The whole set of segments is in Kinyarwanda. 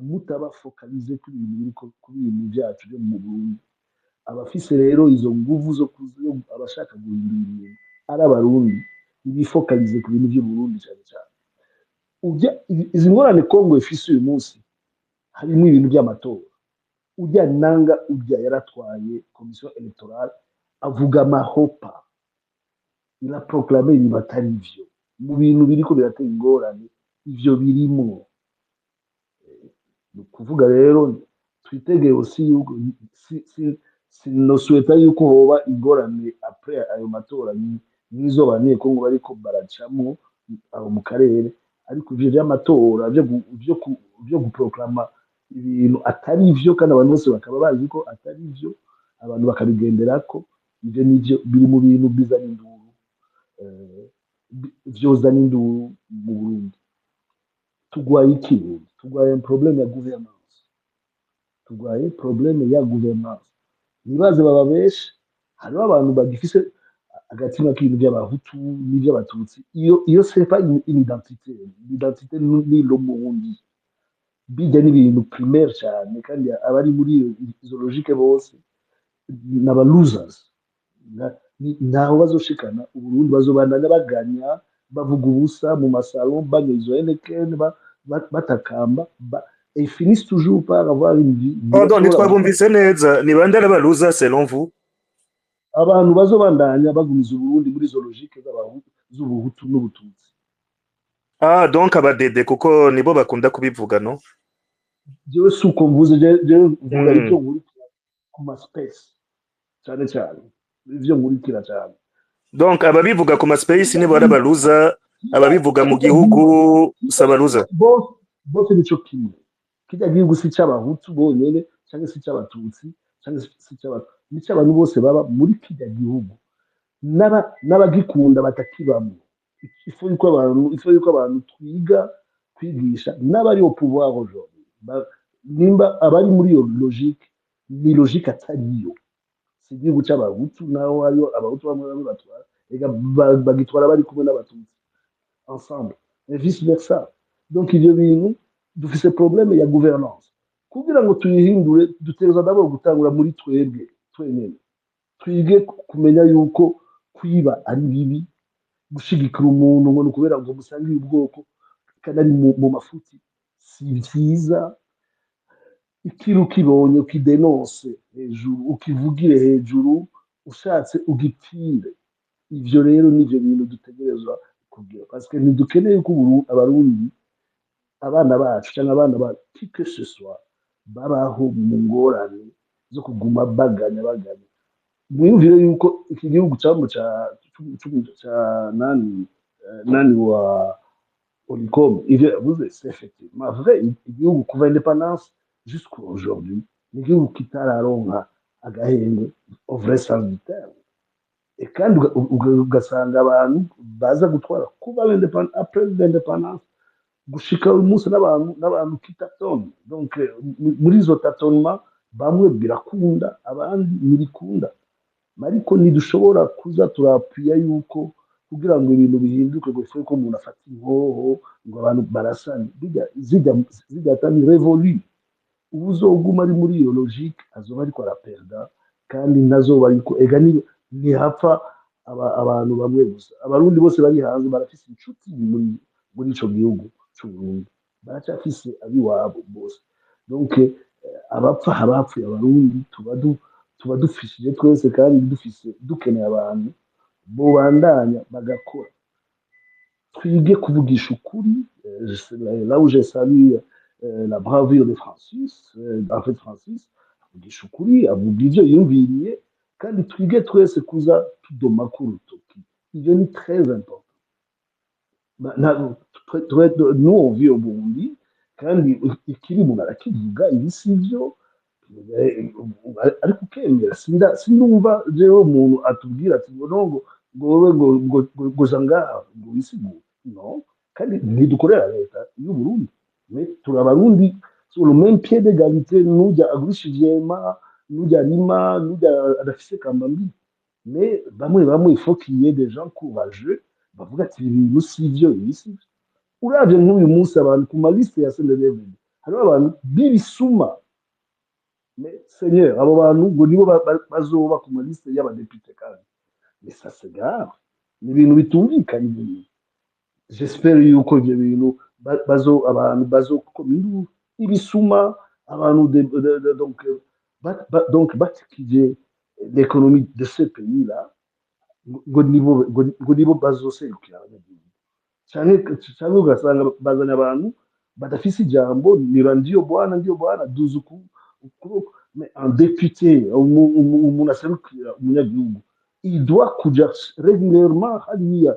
mutaba focalize kuri ibintu kuri ibintu byacu byo mu Burundi. Abafise rero izo nguvu abashaka guhindura ibintu ari abarundi ntibifokalize ku bintu by'uburundi cyane cyane. Izi ngorane Kongo ifise uyu munsi harimo ibintu by'amatora. Ujya yaratwaye komisiyo electorale avuga amahopa, iraproklame ibintu atari byo mu bintu biriko biratera ingorane, ivyo birimo. Ni ukuvuga rero twitegeye osi yuko sinosweta yuko hoba ingorane apres ayo matora nizo abanyekongo bariko baracamo aho mu karere, ariko ivyo vy'amatora vyo guproklama ibintu atari vyo kandi abantu bose bakaba bazi ko atari vyo, abantu bakabigenderako, ivyo nivyo biri mu bintu bizana induru, vyozana induru mu Burundi. Tugwaye iki? Tugwaye problème ya gouvernance, tugwaye problème ya gouvernance. Nibaze baba benshi, hariho abantu bagifise agatima k'ibintu by'abahutu n'iby'abatutsi. Iyo sepa identité ni lo Burundi, bijya n'ibintu primaire cyane, kandi abari muri izo logique bose n'aba losers, ntaho bazoshikana. Uburundi bazobandanya baganya, bavuga ubusa mu masalo, banywa izo Heineken, batakamba, et finissent toujours par avoir une vie. Pardon, ntitwabumvise neza, ni bande arabaruza selon vous? Abantu bazobandanya bagumiza Uburundi muri izo logique z'ubuhutu n'ubututsi. Ah, donc abadede kuko nibo bakunda kubivuga, no? Jewe suko mvuze, jewe mvuga ivyo nkurikira ku ma space cyane cyane, ivyo nkurikira cyane. Donc ababivuga ku ma space nibo arabaruza, ababivuga mu gihugu sabaruza. Bose nico kimwe. Kijya gihugu si cy'abahutu bonyene cyangwa si cy'abatutsi cyangwa si cy'abantu bose baba muri kijya gihugu, n'abagikunda batakibamo. Ifu yuko abantu kwigisha n'abari au pouvoir aujourd'hui, nimba abari muri iyo logique, ni logique atariyo. Si igihugu cy'abahutu, naho hariyo abahutu bamwe batwara, bagitwara bari kumwe n'abatutsi ensemble, et vice versa. Donc ivyo bintu dufise problème ya gouvernance. Kugira ngo tuyihindure, dutegerezwa d'abord gutangura muri twebwe twenyene, twige kumenya yuko kwiba ari bibi, gushigikira umuntu ngo kubera ngo musangiye ubwoko kandi ari mu mafuti si byiza. Ikiru kibonye ukidenonse hejuru, ukivugire hejuru, ushatse ugipfire. Ivyo rero nivyo bintu dutegerezwa kugira, parce que ntidukeneye ko abarundi, abana bacu cyangwa abana ba qui que ce soit, babaho mu ngorane zo kuguma baganya. Mwiyumvire yuko iki gihugu cyamo ca nani wa Olicom, ivyo yavuze c'est effectivement vrai. Igihugu kuva indépendance jusqu'à aujourd'hui ni igihugu kitararonka agahenge au vrai sens du terme, kandi ugasanga abantu baza gutwara kuba après l'indépendance gushika uyu munsi n'abantu kitatone. Donc muri izo tatonnement bamwe birakunda, abandi ntibikunda, ariko ntidushobora kuza turapuya yuko kugira ngo ibintu bihinduke ngo ifu ko umuntu afata inkoho ngo abantu barasane, zijya tani révolu. Uzoguma ari muri iyo logique azoba ariko araperda, kandi nazoba ariko ntihapfa abantu bamwe gusa. Abarundi bose bari hanze barafise inshuti muri ico gihugu c'Uburundi, baracyafise abiwabo bose. Donc abapfa habapfuye abarundi, tuba dufishije twese, kandi dukeneye abantu bobandanya bagakora. Twige kuvugisha ukuri. Là où j'ai salué la bravure de Francis, avugisha ukuri, avuga ivyo yumviriye, kandi twige twese kuza tudoma ku rutoki. Ivyo ni très important. Nous on vit au Burundi, kandi ikiri umuntu arakivuga, ibi si vyo, ariko ukemera. Sindumva jewe umuntu atubwira ati ngo wowe ngo ngaha ngo wisigure, no. Kandi ntidukorera leta y'u Burundi, turi abarundi sur le même pied d'égalité. N'ujya agurisha ivyema, n'ujya arima, n'ujya adafise kambambi, mais bamwe il faut qu'il y ait des gens courageux bavuga ati ibintu si vyo, ibi si vyo. Uravye nk'uyu munsi abantu ku maliste ya CNDD hariho abantu b'ibisuma mais seigneur abo bantu ngo nibo bazoba ku maliste y'abadepite kandi mais ça c'est grave ni ibintu bitumvikana ibintu j'espère yuko ibyo bintu abantu bazokoma induru ibisuma abantu donc batikije l'économie de ce pays là ngo nibo bazoserukira abanyagihugu cyane ugasanga bazanye abantu badafise ijambo nira ndiyo bwana duze ukuboko mais un député umuntu aserukira umunyagihugu il doit kuja régulièrement hariya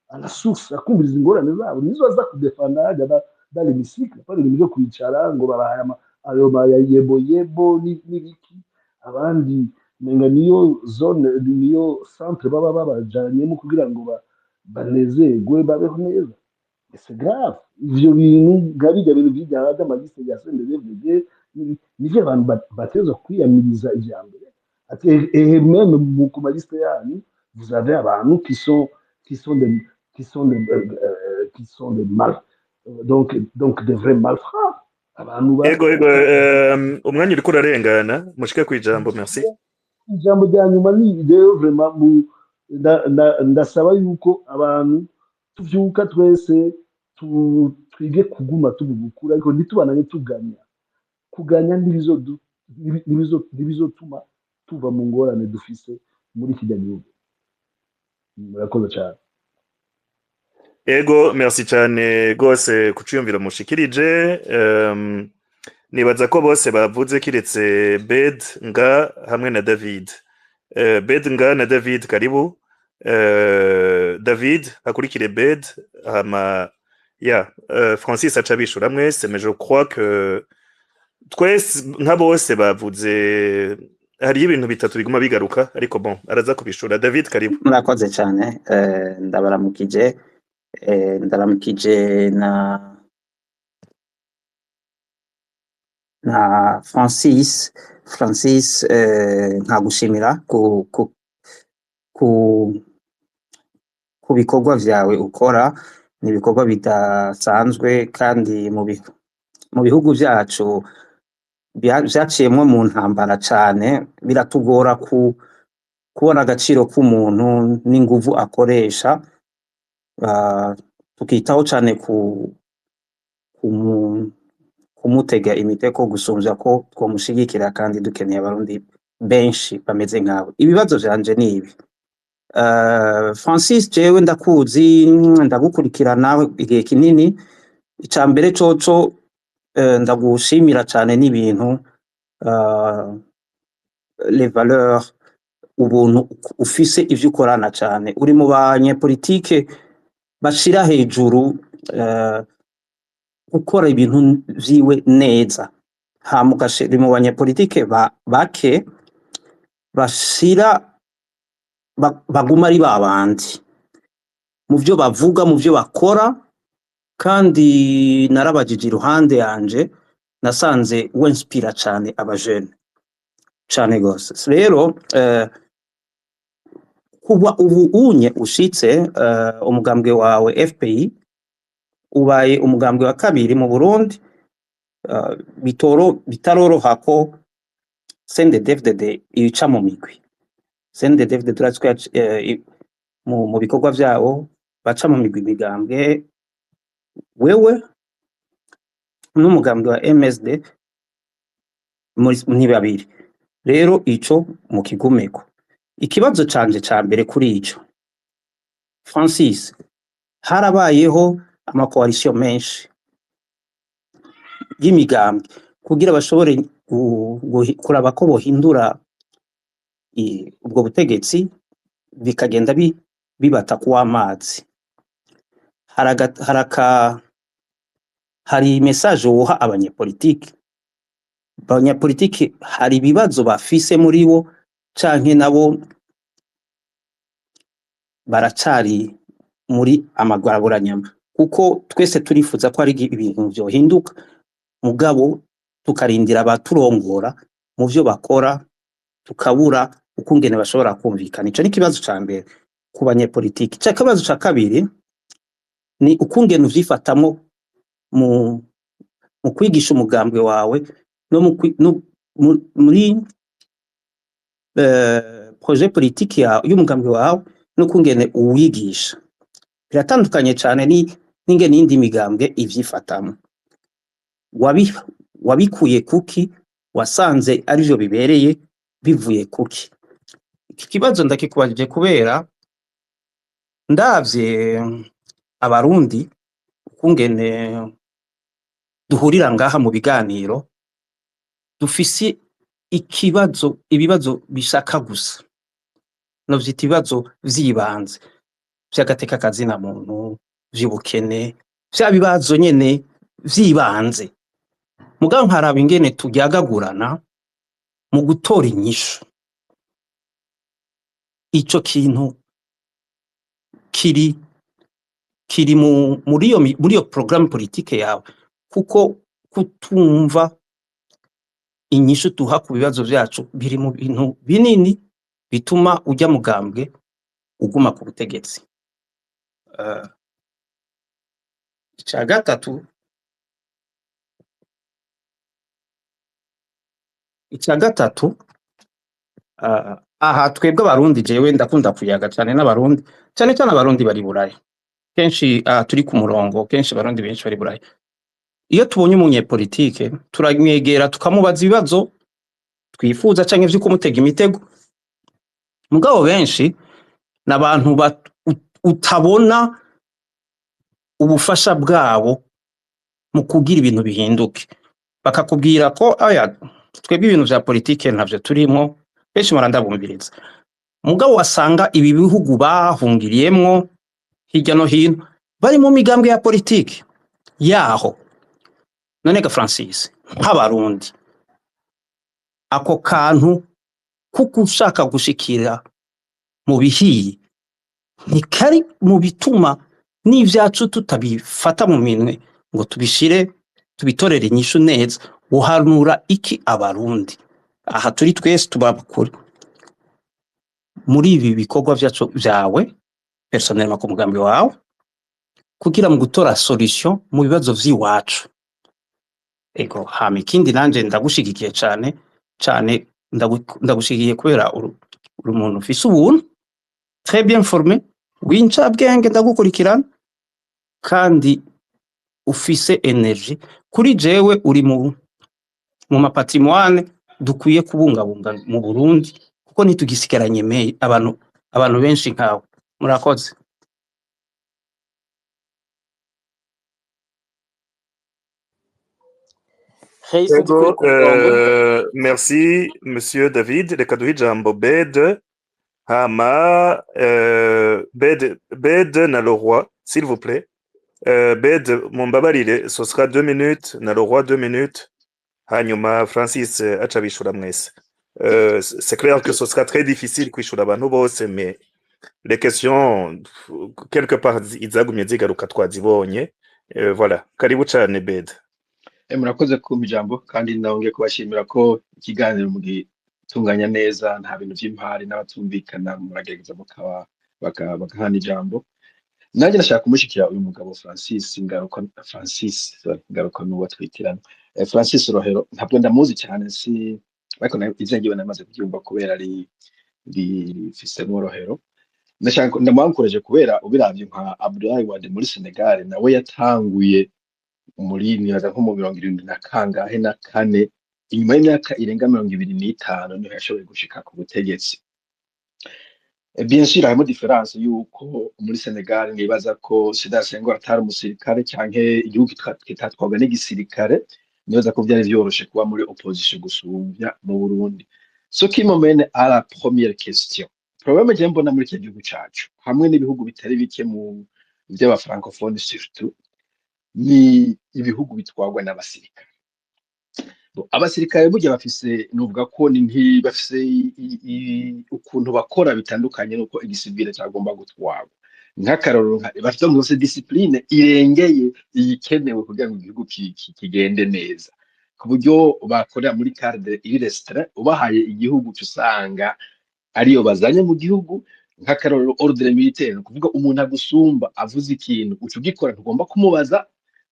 à la source akumviriza ingorane zabo nizo aza kudefanda hajya dans l'hémicycle pas ibintu byo kwicara ngo babahaye ayo yebo n'ibiki abandi menga niyo zone niyo centre baba babajanyemo kugira ngo banezerwe babeho neza c'est grave ivyo bintu ngabijya bintu bijyana n'amagisi ya CNDD-FDD nivyo abantu bateza kwiyamiriza ijambere ati même ku maliste yanyu vous avez abantu qui sont des qui sont des qui sont des mal donc des vrais malfrats abantu ego umwanya uriko urarengana mushike kwijambo merci ijambo rya nyuma ni rero vraiment ndasaba yuko abantu tuvyuka twese twige kuguma tubugukura ariko ntitubananye kuganya ntibizotuma tuva mu ngorane dufise muri kijya gihugu murakoze cyane ego merci cyane rwose kuciyumvira mushikirije nibaza ko bose bavuze kiretse Bed nga hamwe na David Bed nga na David karibu David hakurikire Bed hama ya Francis acabishura mwese mais je crois que twese nka bose bavuze hari ibintu bitatu biguma bigaruka ariko bon araza kubishura David karibu murakoze cyane ndabaramukije na Francis nkagushimira ku bikorwa vyawe ukora ni ibikorwa bidasanzwe kandi mu bihugu vyacu byaciyemwo mu ntambara cane biratugora kubona agaciro k'umuntu n'inguvu akoresha tukitaho cane kumutega imiteko gusumvya ko twomushigikira kandi dukeneye abarundi benshi bameze nkawe ibibazo vyanje ni ibi Francis jewe ndakuzi ndagukurikirana igihe kinini icambere coco ndagushimira cane n'ibintu les valeurs ubuntu ufise ivyo ukorana cane uri mu banyepolitike bashira hejuru gukora ibintu vyiwe neza hamugashira mu banyepolitike bake bashira baguma ari babandi mu vyo bavuga mu vyo bakora kandi narabajije iruhande yanje nasanze wenspira cane abajene cane gose rero kuba unye ushitse umugambwe wawe FPI ubaye umugambwe wa kabiri mu Burundi bitaroroha ko CNDD-FDD ica mu migwi CNDD-FDD turaziko mu bikorwa vyabo baca mu migwi migambwe wewe n'umugambwe wa MSD muri babiri rero ico mu kigumeko ikibazo canje ca mbere kuri ico Francis harabayeho amakoalition menshi y'imigambwe kugira bashobore kuraba ko bohindura ubwo butegetsi bikagenda bibata ku amazi hari message woha abanyepolitike hari ibibazo bafise muri bo canke nabo baracari muri amagwaraburanyama kuko twese turifuza ko ari ibintu vyohinduka mugabo tukarindira abaturongora mu vyo bakora tukabura ukungene bashobora kumvikana ico ni kibazo ca mbere ku banyepolitike ca kibazo ca kabiri ni ukungene uvyifatamo mu mu kwigisha umugambwe wawe no muri projet politique y'umugambwe wawe no kungene uwigisha biratandukanye cyane n'ingene y'indi migambwe ivyifatamo. Wabikuye kuki? Wasanze arivyo bibereye bivuye kuki? Iki kibazo ndakikubajije kubera ndavye abarundi ukungene duhurira ngaha mu biganiro dufise ibibazo bishaka gusa novyita ibibazo vyibanze vy'agateka kazina muntu, vy'ubukene, vya bibazo nyene vyibanze. Mugabo nkaraba ingene turyagagurana mu gutora inyishu. Ico kintu kiri muri iyo programme politique yawe, kuko kutumva inyishu tuha ku bibazo vyacu biri mu bintu binini bituma ujya mugambwe uguma ku butegetsi. Ica gatatu aha twebwe abarundi, jewe ndakunda kuyaga cyane n'abarundi, cyane abarundi bari Buraya kenshi, turi ku murongo kenshi abarundi benshi bari Buraya. Iyo tubonye umunyepolitike turamwegera tukamubaza ibibazo twifuza canke vyo kumutega imitego, mugabo benshi n'abantu utabona ubufasha bwabo mu kugira ibintu bihinduke. Bakakubwira ko twebwe ibintu vya politike ntavyo turimo, benshi murandabumviriza. Mugabo wasanga ibi bihugu bahungiriyemwo hirya no hino bari mu migambwe ya politike yaho. None ga Francis, nk'abarundi ako kantu kuko ushaka gushikira mu bihiye ntikari mu bituma n'ivyacu tutabifata mu minwe ngo tubitorere inyishu neza. Uhanura iki abarundi? Aha turi twese tubakuru muri ibi bikorwa vyacu vyawe personnellement ku mugambi wawe, kugira mu gutora solution mu bibazo vy'iwacu. Ego hama ikindi nanje ndagushigikiye cane ndagushigikiye kubera uri umuntu ufise ubuntu, très bien formé, w'incabwenge, ndagukurikirana kandi ufise energie. Kuri jewe uri mu mapatrimoine dukwiye kubungabunga mu Burundi, kuko ntitugisigaranye abantu benshi nkawe. Murakoze. Merci monsieur David. Reka duhe ijambo Bede hama Bede na Leroy, s'il vous plaît. Bede mumbabarire, ce sera 2 minutes, na Leroy 2 minutes, hanyuma Francis aca bishura mwese. C'est clair que ce sera très difficile kwishura abantu bose, mais les questions quelque part izagumye zigaruka twazibonye. Voilà, karibu cyane Bede. Murakoze kumpa ijambo, kandi ndongeye kubashimira ko ikiganiro mugitunganya neza, nta bintu vy'impari n'abatumvikana, muragerageza bakahana ijambo. Nanjye nashaka kumushikira uyu mugabo Francis ngaruka n'uwo twitirana. Francis Rohero ntabwo ndamuzi cyane, ariko izina ryiwe namaze kuryumva kubera ari rifisemo Rohero. Ndamuankoreje kubera ubiravye nka Abdoulaye Wade muri Senegal, nawe yatanguye muri nibaza nko mu 74 inyuma y'imyaka irenga 25 niho yashoboye gushika ku butegetsi. Bien sûr harimo difference yuko muri Senegal nibaza ko Sédar Senghor atari umusirikare canke igihugu kitatwaga n'igisirikare, nibaza ko byari vyoroshe kuba muri opposition gusumvya mu Burundi. Ce qui m'amène à la première question. Problème je mbona muri iki gihugu cacu hamwe n'ibihugu bitari bike mu by'aba francophone surtout, ni ibihugu bitwagwa n'abasirikare. Abasirikare burya bafise nuvuga ko ni bafise ukuntu bakora bitandukanye nuko igisivile cyagomba gutwagwa. Nk'akarorero bafite ngo discipline irengeye iyikenewe kugira ngo igihugu kigende neza, ku buryo bakorera muri cadre iri restreint. Ubahaye igihugu cyusanga ariyo bazanye mu gihugu, nk'akarorero ordre militaire, kuvuga umuntu agusumba avuze ikintu ucugikora ntugomba kumubaza,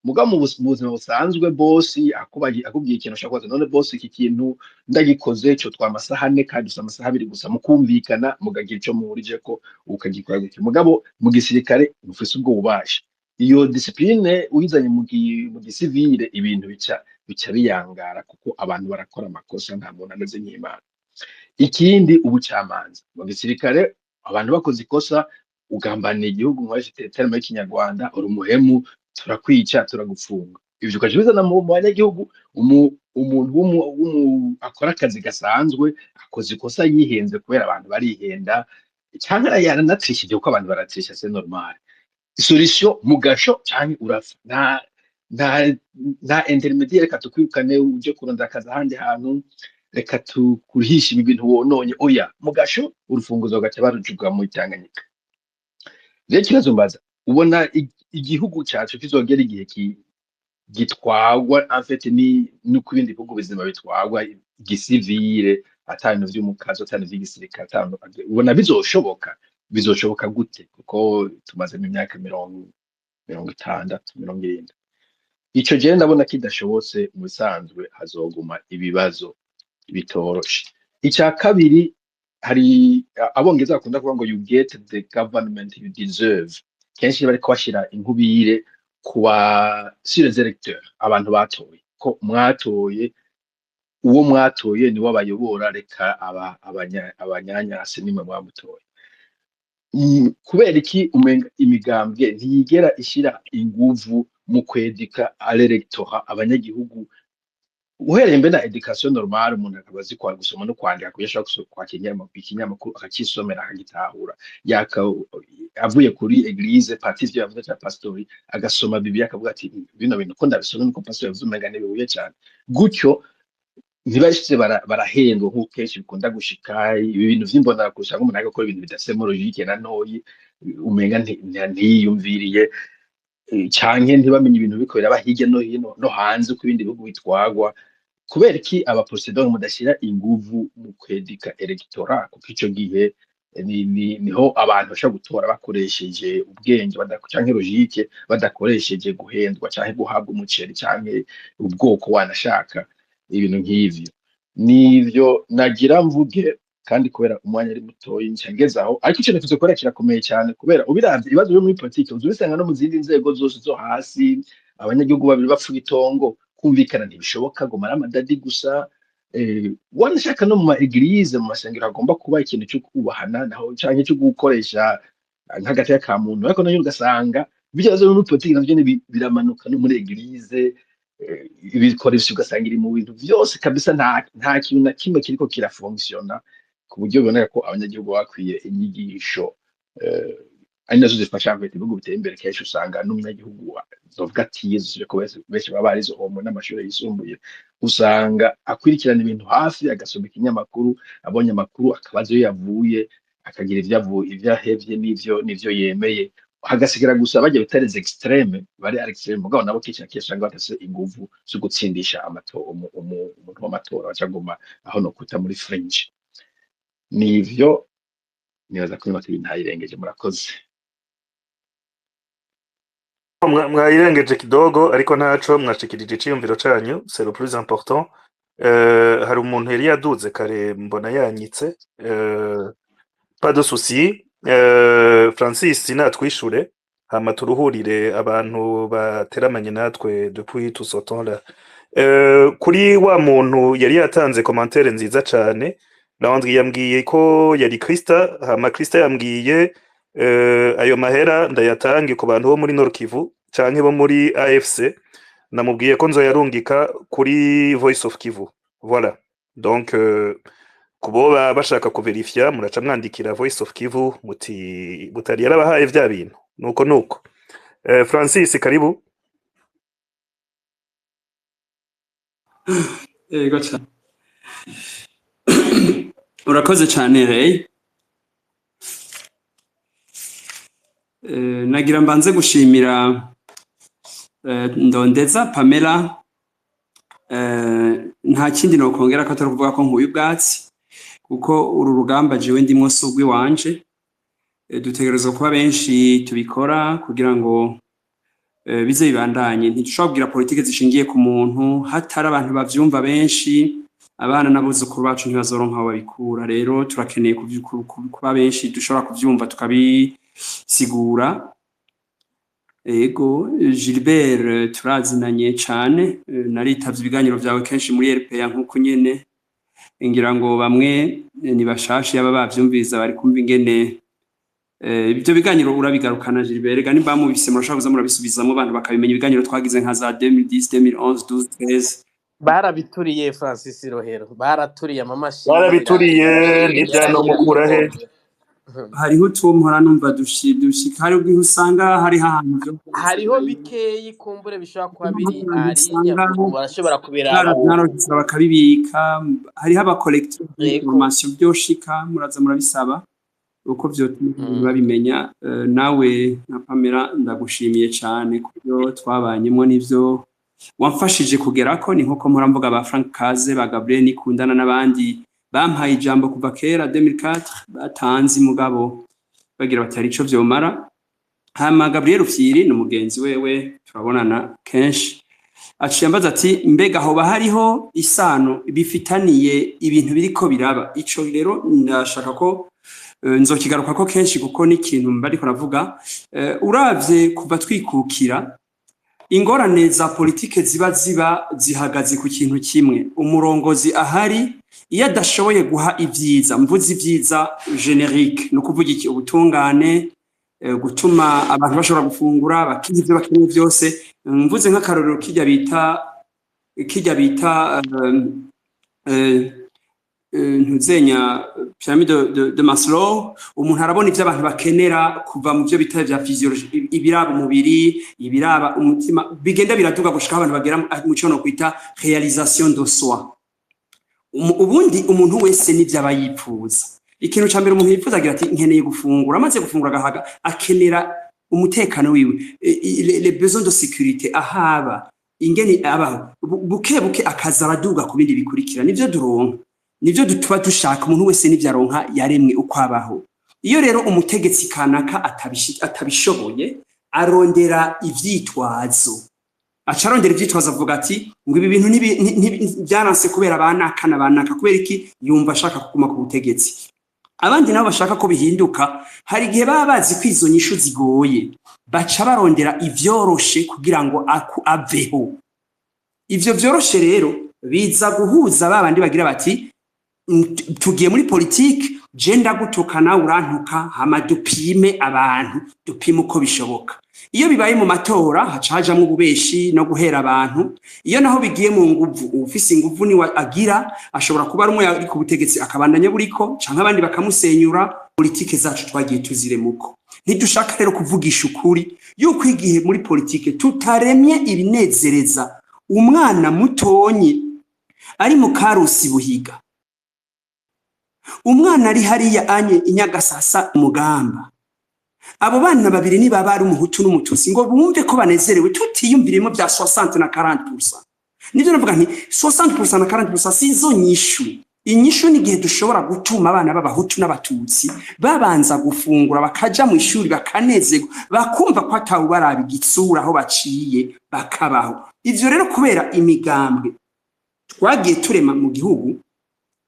mugabo mu buzima busanzwe boss akubwiye ikintu ushaka kubaza none boss iki kintu ndagikoze cyo twamasaha 4 kandi usa amasaha 2 gusa mukumvikana mugagira icyo muhurije ko ukagikora gutyo mugabo mu gisirikare mufise ubwo bubasha iyo discipline uyizanye mu gisivile ibintu bica biyangara kuko abantu barakora amakosa nta muntu ameze nk'Imana. Ikindi ubucamanza mu gisirikare abantu bakoze ikosa ugambaniye igihugu nk'abafite terme y'ikinyarwanda uri umuhemu turakwica turagupfunga ivyo ukajibizana mu banyagihugu umuntu akora akazi gasanzwe akoze ikosa yihenze kubera abantu barihenda cyangwa yaranatrishije kuko abantu baratrisha c'est normal solution mugasho cyangwa urafa nta intermediaire katukwirukane uje kurondera akazi ahandi hantu reka tukurihisha ibintu wononye oya mugasho urufunguzo gacha barujuga mu Tanganyika. Rero kibazo mbaza ubona igihugu cyacu kizogera igihe gitwagwa en fait ni kubindi bihugu bizima bitwagwa gisivile atanu vy'umukazo atanu vy'igisirikare atanu ubona bizoshoboka gute kuko tumaze mu myaka 60 70. Ico je ndabona kidashobotse mu bisanzwe hazoguma ibibazo bitoroshe. Icya kabiri hari abongeza bakunda kuvuga ngo you get the government you deserve kenshi bariko bashira inkubire kuba sur les électeurs abantu batoye ko mwatoye uwo mwatoye ni wabayobora reka abanyanyase nimwe mwamutoye kubera iki umenga imigambwe ntiyigera ishira inguvu mu kwedika al-electorat abanyagihugu uhereye mbe na education normale umuntu akabazi kwa gusoma no kwandika kuyashaka kwa ikinyamakuru akakisomera akagitahura avuye kuri eglise partie yavuze cya pastori agasoma bibiliya akavuga ati bino bintu ko ndabisoma nuko pastor yavuze umenga bibuye cyane gutyo ntibashitse barahendwa nko kenshi bikunda gushika ibi bintu vyimbona kushaka umuntu agakora ibintu bidasemo logique na noyi umenga ntiyumviriye canke ntibamenye ibintu biko biraba hirya no hino no hanze ku bindi bihugu bitwagwa kubera iki aba procedure mudashira inguvu mu kwedika electorat kuko ico gihe niho abantu bashaka gutora bakoresheje ubwenge canke logique badakoresheje guhendwa canke guhabwa umuceri canke ubwoko wanashaka ibintu nk'ivyo nivyo nagira mvuge kandi kubera umwanya ari mutoyi ncengezaho ariko ikintu tuzokora kirakomeye cyane kubera ubiravye ibibazo byo muri politike uzubisanga no mu zindi nzego zose zo hasi abanyagihugu babiri bapfuye itongo kumvikana ntibishoboka ngo mara amadadi gusa wanashaka no mu ma eglise mu masengero agomba kuba ikintu cyo kubahana naho canke cyo gukoresha nk'agati ka muntu ariko nayo ugasanga bijazo muri politike navyo biramanuka no muri eglise ibikoresho ugasanga iri mu bintu byose kabisa nta kintu na kimwe kiriko kirafunctiona ku buryo biboneka ko abanyagihugu bakwiye inyigisho ari nazo zifasha kwita ibihugu biteye imbere kenshi usanga n'umunyagihugu zovuga ati Yesu ko benshi baba barizo mu n'amashuri yisumbuye usanga akwirikirana ibintu hafi agasoma ikinyamakuru abonye amakuru akabazo yavuye akagira ivyo ahevye n'ivyo yemeye hagasigara gusa bajya bitareze extreme bari extreme mugabo nabo kica cyangwa batase inguvu zo gutsindisha umuntu w'amatora bacaguma aho no kuta muri fringe nivyo nibaza ko ibintu ntayirengeje murakoze mwayirengeje kidogo ariko ntaco mwashikirije iciyumviro canyu c'est le plus important hari umuntu yari yaduze kare mbona yanyitse pas de souci Francis natwishure hama turuhurire abantu bateramanye natwe depuis tout ce temps là kuri wa muntu yari yatanze commentaire nziza cane Landry yambwiye ko yari Krista hama Krista yambwiye ayo mahera ndayatange ku bantu bo muri Nord Kivu canke bo muri AFC namubwiye ko nzoyarungika kuri Voice of Kivu voilà donc kuboba bashaka kuverifya muraca mwandikira Voice of Kivu muti butari yarabahaye vya bintu nuko Francis karibu gotcha urakoze cyane Ray nagira mbanze gushimira Ndondeza Pamela nta kindi no kongera ko turavuga ko nkuye ubwatsi kuko uru rugamba jewe ndimwo sugwi wanje dutegerezwa kuba benshi tubikora kugira ngo bize bibandanye ntidushobora kugira politike zishingiye ku muntu hatari abantu bavyumva benshi abana n'abuzukuru bacu ntibazoronka aho babikura rero turakeneye kuba benshi dushobora kuvyumva tukabisigura ego Gilbert turazinanye cane naritavye ibiganiro vyawe kenshi muri RPA nkuko nyene ngira ngo bamwe ni bashashe yaba bavyumviriza bari kumva ingene ibyo biganiro urabigarukana Gilbert rega nimba mubise murashaka kuza murabisubizamo abantu bakabimenya ibiganiro twagize nka za 2010 2011 12 13 barabituriye Francis Rohero baraturiye amamashini barabituriye n'ibyano mukura he hariho tuwo muhora numva dushika hari ubwo usanga hari hahantu hariho bikeyi kumbure bishobora kuba biri arinya barashobora kubera bakabibika hariho aba collective information byoshika muraza murabisaba uko byo babimenya nawe na Pamela ndagushimiye cyane kubyo twabanyemo n'ivyo wamfashije kugerako ni nko muramvuga ba Frank Kaze ba Gabriel Nikundana n'abandi bampaye ijambo kuva kera 2004 batanzi mugabo bagira batari ico vyomara hama Gabriel Rufyiri n'umugenzi wewe turabonana kenshi aciyambaza ati mbega ho bahariho isano bifitaniye ibintu biriko biraba ico rero ndashaka ko nzokigaruka ko kenshi kuko ni ikintu mbariko navuga uravye kuva twikukira ingorane za politike ziba zihagaze ku kintu kimwe umurongozi ahari iyo adashoboye guha ivyiza mvuze ivyiza generique no kuvuga iki ubutungane gutuma abantu bashobora gufungura bakivyo bakeneye byose mvuze nk'akarorero kijya bita ntuzenya pyramide de Maslow umuntu arabona ivyo abantu bakenera kuva mu byo bita vya physiology ibiraba umubiri ibiraba umutima bigenda biraduga gushika abantu bagera mu cyo no kwita réalisation de soi ubundi umuntu wese n'ivyo abayipfuza ikintu ca mbere umuntu yipfuza agira ati nkeneye gufungura amaze gufungura agahaga akenera umutekano wiwe les besoins de sécurité ahaba ingene abaho buke akaza araduga ku bindi bikurikira nivyo duronka nivyo tuba dushaka umuntu wese n'ivyo aronka yaremwe uko abaho iyo rero umutegetsi kanaka atabishoboye arondera ivyitwazo acarondera ivyitwazo avuga ati ngo ibi bintu byaranse kubera banaka kubera iki yumva ashaka kuguma ku butegetsi abandi nabo bashaka ko bihinduka hari gihe baba bazi ko izo nyishu zigoye baca barondera ivyoroshe kugira ngo aveho ivyo vyoroshe rero biza guhuza babandi bagira bati tugiye muri politiki je ndagutuka nawe urantuka hama dupime abantu dupime uko bishoboka iyo bibaye mu matora hacajamwe ububeshi no guhera abantu iyo naho bigiye mu nguvu ufise inguvu ni agira ashobora kuba rumwe ari ku butegetsi akabandanya buriko canke abandi bakamusenyura politike zacu twagiye tuziremuko ntidushaka rero kuvugisha ukuri yuko igihe muri politike tutaremye ibinezereza umwana mutonyi ari mu Karusi Buhiga umwana ari hariya anye inyagasasa umugamba abo bana babiri ni baba ari umuhutu n'umututsi ngo bumve ko banezerewe tutiyumviremo bya 60 na 40% nivyo navuga nti 60% na 40% sizo nyishu inyishu ni gihe dushobora gutuma abana b'abahutu n'abatutsi babanza gufungura bakaja mu ishuri bakanezerwa bakumva ko atawu barabigitsura aho baciye bakabaho ivyo rero kubera imigambwe twagiye turema mu gihugu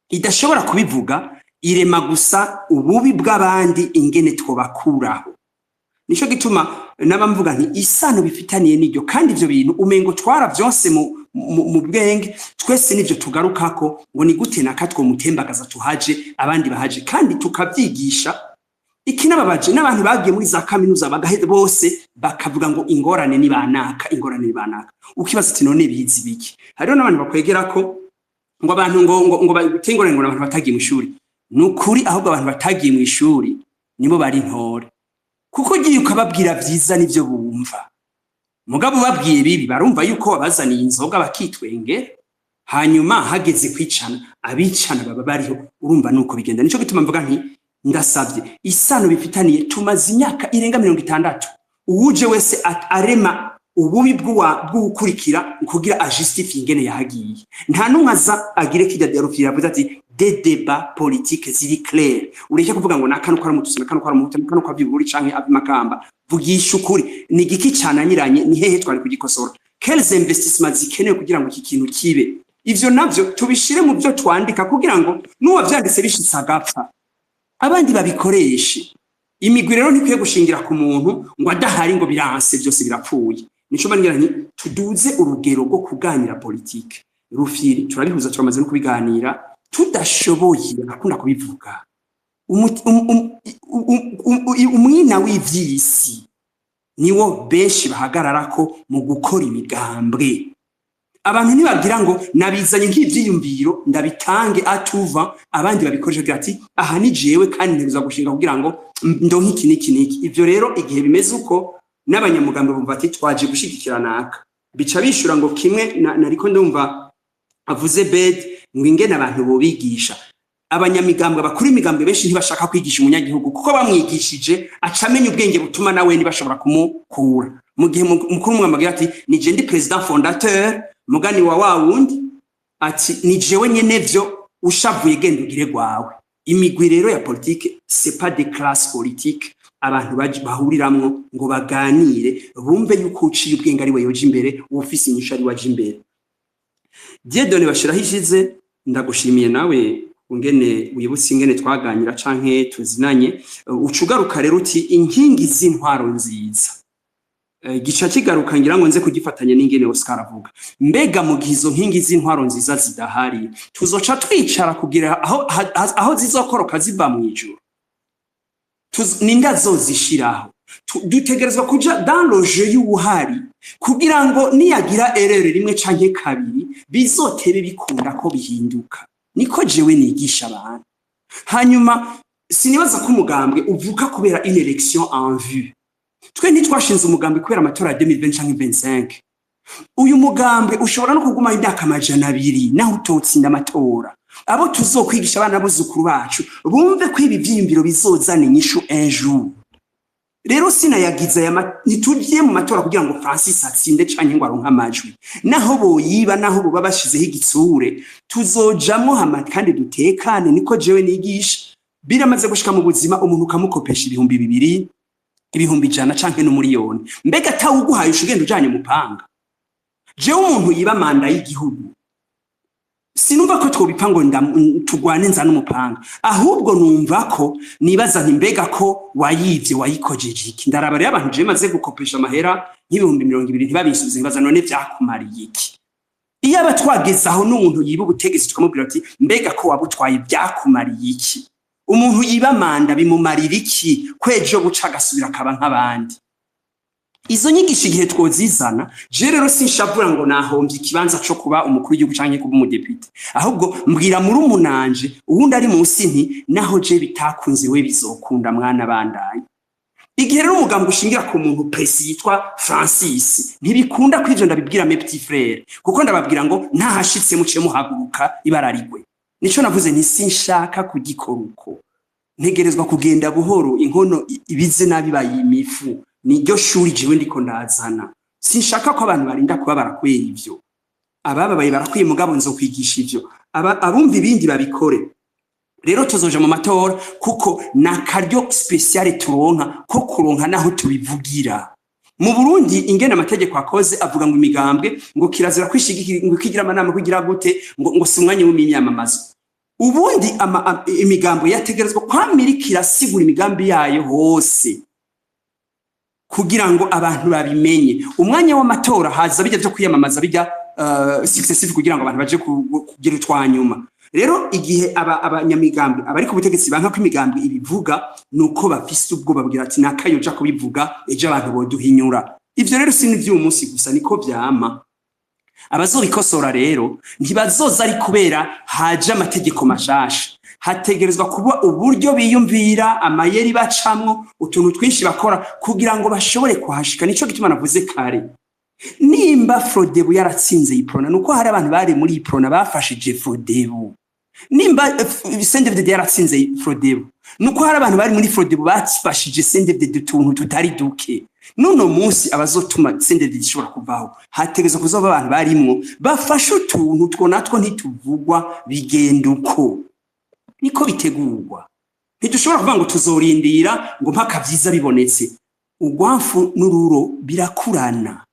idashobora kubivuga irema gusa ububi bw'abandi ingene twobakuraho nico gituma nabamvuga nti isano bifitaniye n'iryo kandi ivyo bintu umengo twara byose mu bwenge twese nivyo tugarukako ngo ni gute nakatwo mutembagaza tuhaje abandi bahaje kandi tukavyigisha ikinababaje n'abantu bagiye muri za kaminuza bagaheze bose bakavuga ngo ingorane ni banaka ukibaza ati none bizi biki hariho n'abantu bakwegera ko ngo abantu ngo batengore ngo abantu batagiye mu ishuri nukuri ahubwo abantu batagiye mu ishuri nibo bari ntore kuko giye ukababwira vyiza nivyo bumva mugabo babwiye bibi barumva yuko babazaniye inzoga bakitwenge hanyuma hageze kwicana abicana baba bariho urumva nuko bigenda nico gituma mvuga nti ndasavye isano bifitaniye tumaze imyaka irenga 60 uwuje wese arema ububi bw'ukurikira kugira ajustify ingene yahagiye nta numwe aza agire kijya derufira avuze ati des débats politiques ziri clair ureke kuvuga ngo nakano kwa mutusi nakano kwa muhutu nakano kwa biburi canke abimakamba vugisha ukuri ni giki cananyiranye ni hehe twari kugikosora quels investissements zikenewe kugira ngo iki kintu kibe ivyo navyo tubishire mu byo twandika kugira ngo nuwa vyanditse bishitsa gapfa abandi babikoreshe imigwi rero ntikwiye gushingira ku muntu ngo adahari ngo biranse byose birapfuye nico bangira nti tuduze urugero rwo kuganira politike Rufiri turabihuza turamaze no kubiganira tudashoboye akunda kubivuga umwina w'ivyisi niwo benshi bahagararako mu gukora imigambwe abantu ntibagira ngo nabizanye nk'ivyiyumviro ndabitange atuva abandi babikoresha kugira ati aha ni jewe kandi nteruza gushinga kugira ngo ndonke iki niki ivyo rero igihe bimeze uko n'abanyamugambwe bumva ati twaje gushigikira naka bica bishura ngo kimwe nariko ndumva avuze bed ngo ingene abantu bo bigisha abanyamigambwe bakuri imigambwe benshi ntibashaka kwigisha umunyagihugu kuko bamwigishije acamenya ubwenge butuma nawe ntibashobora kumukura mu gihe mukuru mwamagira ati ni je ndi president fondateur mugani wa wundi ati ni jewe nyene vyo ushavuye genda ugire gwawe imigwi rero ya politique c'est pas des classes politiques abantu bahuriramwo ngo baganire bumve yuko uciye ubwenge ari we yoje imbere ufise inyishu ari waje imbere Dieudonné bashirahishize ndagushimiye nawe ungene uyibutse ingene twaganira canke tuzinanye ucugaruka rero uti inkingi z'intwaro nziza gica kigaruka ngira ngo nze kugifatanya n'ingene Oscar avuga mbega mu gizo nkingi z'intwaro nziza zidahari tuzoca twicara kugira aho zizokoroka ziva mu ijuru ninda zozishiraho dutegerezwa kuja dans le jeu y'ubuhari kugira ngo niyagira erreur rimwe canke kabiri bizotebe bikunda ko bihinduka niko jewe nigisha abantu hanyuma sinibaza ko umugambwe uvuka kubera une élection en vue twe ntitwashinze umugambwe kubera amatora ya 2020 canke 25 uyu mugambwe ushobora no kuguma imyaka 200 naho utotsinda amatora abo tuzokwigisha abana buzukuru bacu bumve ko ibi vyimbiro bizozana inyishu un jour rero sinayagiza nitugiye mu matora kugira ngo Francis atsinde canke ngo aronka amajwi naho boyiba naho bo babashizeho igitsure tuzojamwo hama kandi dutekane niko jewe nigisha biramaze gushika mu buzima umuntu kamukopesha 200 100 canke n'umuriyoni mbega tawuguhaye ushugenda ujanye mupanga jewe umuntu yiba manda y'igihugu sinumva ko twobipfa ngo tugwane nza n'umupanga ahubwo numva ko nibaza nti mbega ko wayivye wayikojeje iki ndaraba rero abantu je maze gukopesha amahera $200,000 ntibabisubize nibaza none vyakumariye iki iyo abatwagezaho n'umuntu yiba ubutegetsi tukamubwira ati mbega ko wabutwaye vyakumariye iki umuntu yiba manda bimumarira iki kwejo guca gasubira kaba nk'abandi izo nyigisho igihe twozizana je rero sinshavura ngo nahombye ikibanza cyo kuba umukuru w'igihugu canke kuba umudepite ahubwo mbwira muri umunanje uwundi ari munsi nti naho je bitakunze we bizokunda mwana bandaye igihe rero umugambwe ushingira ku muntu presi yitwa Francis ntibikunda kwivyo ndabibwira mes petits frères kuko ndababwira ngo ntahashitse muce muhaguruka ibararigwe nico navuze nti sinshaka kugikora uko ntegerezwa kugenda buhoro inkono ibize nabi bayimifu niryo shuri jewe ndiko ndazana sinshaka ko abantu barinda kuba barakweye ivyo abababaye barakwiye mugabo nzokwigisha ivyo abumva ibindi babikore rero tuzoja mu matora kuko nakaryo special turonka ko kuronka naho tubivugira mu Burundi ingene amategeko akoze avuga ngo imigambwe ngo kirazira kwishigikira ngo kigira amanama kugira gute ngo simwanya w'imyamamazo ubundi imigambwe yategerezwa kwamirikira sigura imigambi yayo hose kugira ngo abantu babimenye umwanya w'amatora haza bijya byo kwiyamamaza bijya successive kugira ngo abantu baje kugira utwanyuma rero igihe abanyamigambi abari ku butegetsi banka ko imigambi ibivuga nuko bafise ubwo babwira ati nakayoja kubivuga eje abantu boduhinyura ivyo rero si n'ivyo umunsi gusa niko vyama abazobikosora rero ntibazoza ari kubera haje amategeko mashasha hategerezwa kuba uburyo biyumvira amayeri bacamwo utuntu twinshi bakora kugira ngo bashobore kuhashika nico gituma navuze kare nimba Frodebu yaratsinze iprona nuko hari abantu bari muri iprona bafashije Frodebu nimba CNDD yaratsinze Frodebu nuko hari abantu bari muri Frodebu bafashije CNDD tuntu tutari duke nuno munsi abazotuma CNDD gishobora kuvaho hategerezwa kuzoba abantu barimwo bafashe utuntu two natwo ntituvugwa bigenda uko niko bitegurwa. Ntidushobora kuvuga ngo tuzorindira ngo mpaka vyiza bibonetse. Urwamfu n'ururo birakurana.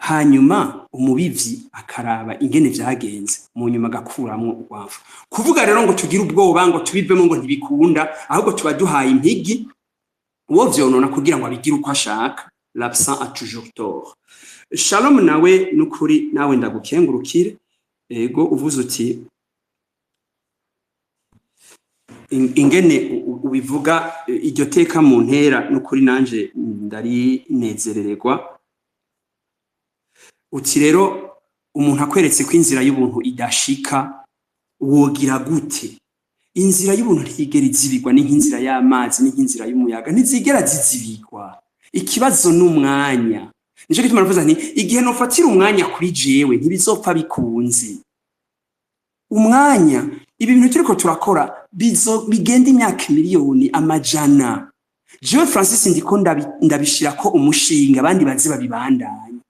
Hanyuma umubivyi akaraba ingene vyagenze mu nyuma agakuramwo urwamfu. Kuvuga rero ngo tugire ubwoba ngo tubivemo ngo ntibikunda, ahubwo tuba duhaye impigi uwo vyonona kugira ngo abigire uko ashaka. L'absent a toujours tort. Shalom nawe nukuri nawe ndagukengurukire. Ego uvuze uti ingene ubivuga iryo teka mu ntera nukuri nanje ndari nezerererwa. Uti rero umuntu akweretse ko inzira y'ubuntu idashika wogira gute? Inzira y'ubuntu ntigera izibigwa, ni nk'inzira y'amazi, ni nk'inzira y'umuyaga, ntizigera zizibigwa. Ikibazo n'umwanya. Nico gituma navuze nti igihe nofatira umwanya kuri jewe ntibizopfa bikunze. Umwanya ibi bintu turiko turakora bigenda imyaka miliyoni amajana. Jewe Francis ndiko ndabishira ko umushinga abandi bazi babibandanya.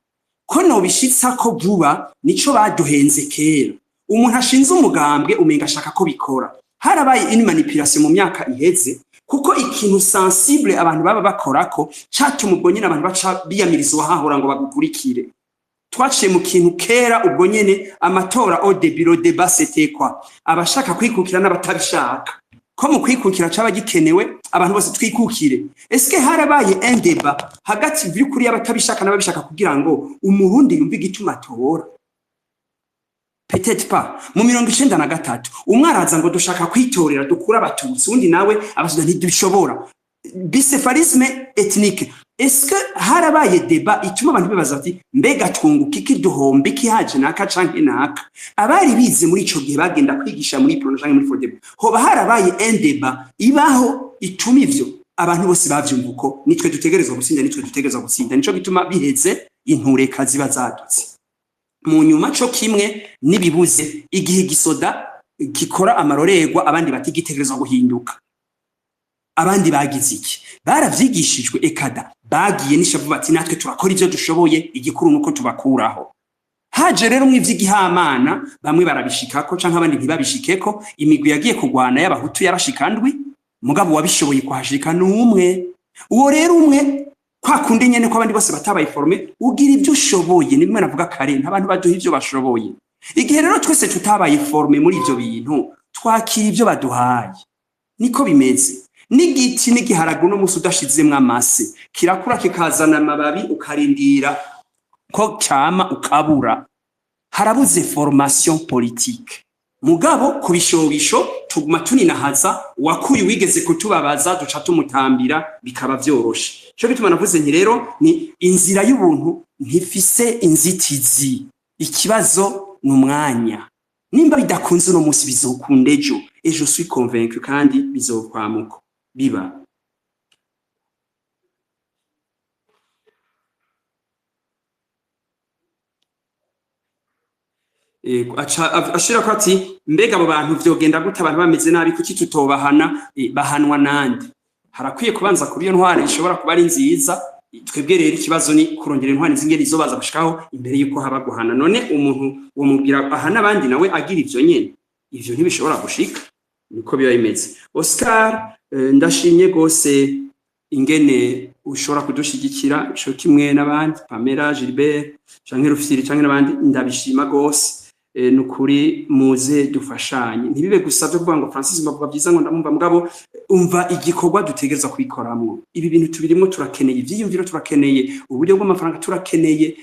Ko no bishitsa ko vuba nico baduhenze kera. Umuntu ashinze umugambwe umenga ashaka ko bikora. Harabaye ini manipulation mu myaka iheze kuko ikintu sensible abantu baba bakorako cyatuma ubwo nyene abantu baca biyamiriza wahahora ngo bagukurikire. Twaciye mu kintu kera ubwo nyene amatora au début débat c'était quoi? Abashaka kwikukira n'abatabishaka. Ko mu kwikukira caba gikenewe abantu bose twikukire. Eske harabaye un débat hagati vy'ukuri y'abatabishaka n'ababishaka kugira ngo umurundi yumve igituma atora? Peut-être pas. Mu 1993 umwaraza ngo dushaka kwitorera dukura abatutsi undi nawe abasuda ntidubishobora. Bicéphalisme ethnique. Est-ce que harabaye débat ituma abantu bibaza ati mbega twunguka iki duhombe iki haje naka canke naka? Abari bize muri ico gihe bagenda kwigisha muri prono canke muri fodebo. Hoba harabaye un débat ibaho ituma ivyo abantu bose bavyumvuko nitwe dutegerezwa gutsinda nitwe dutegerezwa gutsinda. Nico gituma biheze intureka ziba zadutse. Mu nyuma cyo kimwe nibibuze igihe gisoda gikora amarorerwa abandi batigitegerezwa guhinduka. Abandi bagize iki? Baravyigishijwe ekada bagiye nishavu bati natwe turakora ivyo dushoboye igikuru nuko tubakuraho. Haje rero mw'ivyigihamana bamwe barabishikako canke abandi ntibabishikeko. Imigwi yagiye kugwana y'abahutu yarashikandwi mugabo wabishoboye kuhashika n'umwe. Uwo rero umwe kwa kundi nyene ko abandi bose batabaye forme ugira ivyo ushoboye nimwe navuga kare ntabantu baduha ivyo bashoboye. Igihe rero twese tutabaye forme muri ivyo bintu twakira ivyo baduhaye. Niko bimeze. N'igiti n'igiharagu no musi udashizemwe amase kirakura kikazana amababi ukarindira ko cyama ukabura. Harabuze formation politique. Mugabo kubishobisho tuguma tuninahaza wakuye wigeze kutubabaza duca tumutambira bikaba vyoroshe. Cyo bituma navuze nti rero ni inzira y'ubuntu ntifise inzitizi. Ikibazo n'umwanya. Nimba bidakunze no musi bizokunda ejo. Je suis convaincu kandi bizokwamuko biba. Ashira ko ati mbega abo bantu vyogenda gute abantu bameze nabi kuki tutobahana bahanwa nande? Harakwiye kubanza kuri iyo ntwari ishobora kuba ari nziza. Twebwe rero ikibazo ni kurongera intwari zingeri zo baza gushikaho imbere yuko haba guhana. None umuntu wo mubwira ahana abandi nawe agira ivyo nyene ivyo ntibishobora gushika. Niko biba bimeze. Oscar ndashimye gose ingene ushobora kudushigikira ico kimwe n'abandi Pamela Gilbert canke Rufyiri canke n'abandi ndabishima gose. Nukuri muze dufashanye ntibibe gusavye kuvuga ngo Francis mbavuga byiza ngo ndamumva mugabo umva igikorwa dutegereza kwikoramwo. Ibi bintu tubirimo turakeneye ivyiyumviro turakeneye uburyo bw'amafaranga turakeneye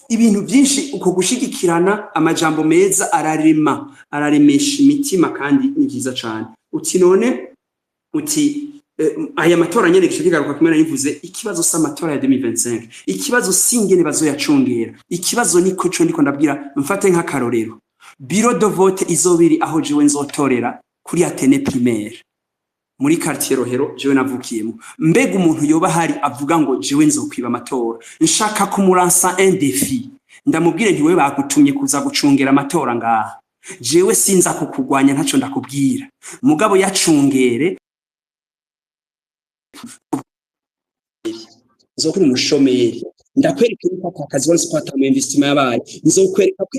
ibintu byinshi uko gushigikirana amajambo meza araremesha imitima kandi ni byiza cyane. Uti none uti aya matora nyene gishigaruka kumena yivuze ikibazo s'amatora ya 2025 ikibazo singene bazoyacungera ikibazo niko cyo ndiko ndabwira mfate nka karorero bureau de vote izobiri aho jewe nzotorera kuri Atene primaire muri quartier Rohero jewe navukiyemo. Mbega umuntu yoba hari avuga ngo jewe nzokwiba amatora nshaka kumuransa un défi ndamubwire ntiwe bagutumye kuza gucungera amatora ngaha jewe sinza kukugwanya ntaco ndakubwira mugabo yacungere nzokuri umushomeri ndakwereka ko aka kazi wose ko atama investment yabaye nizokwereka ko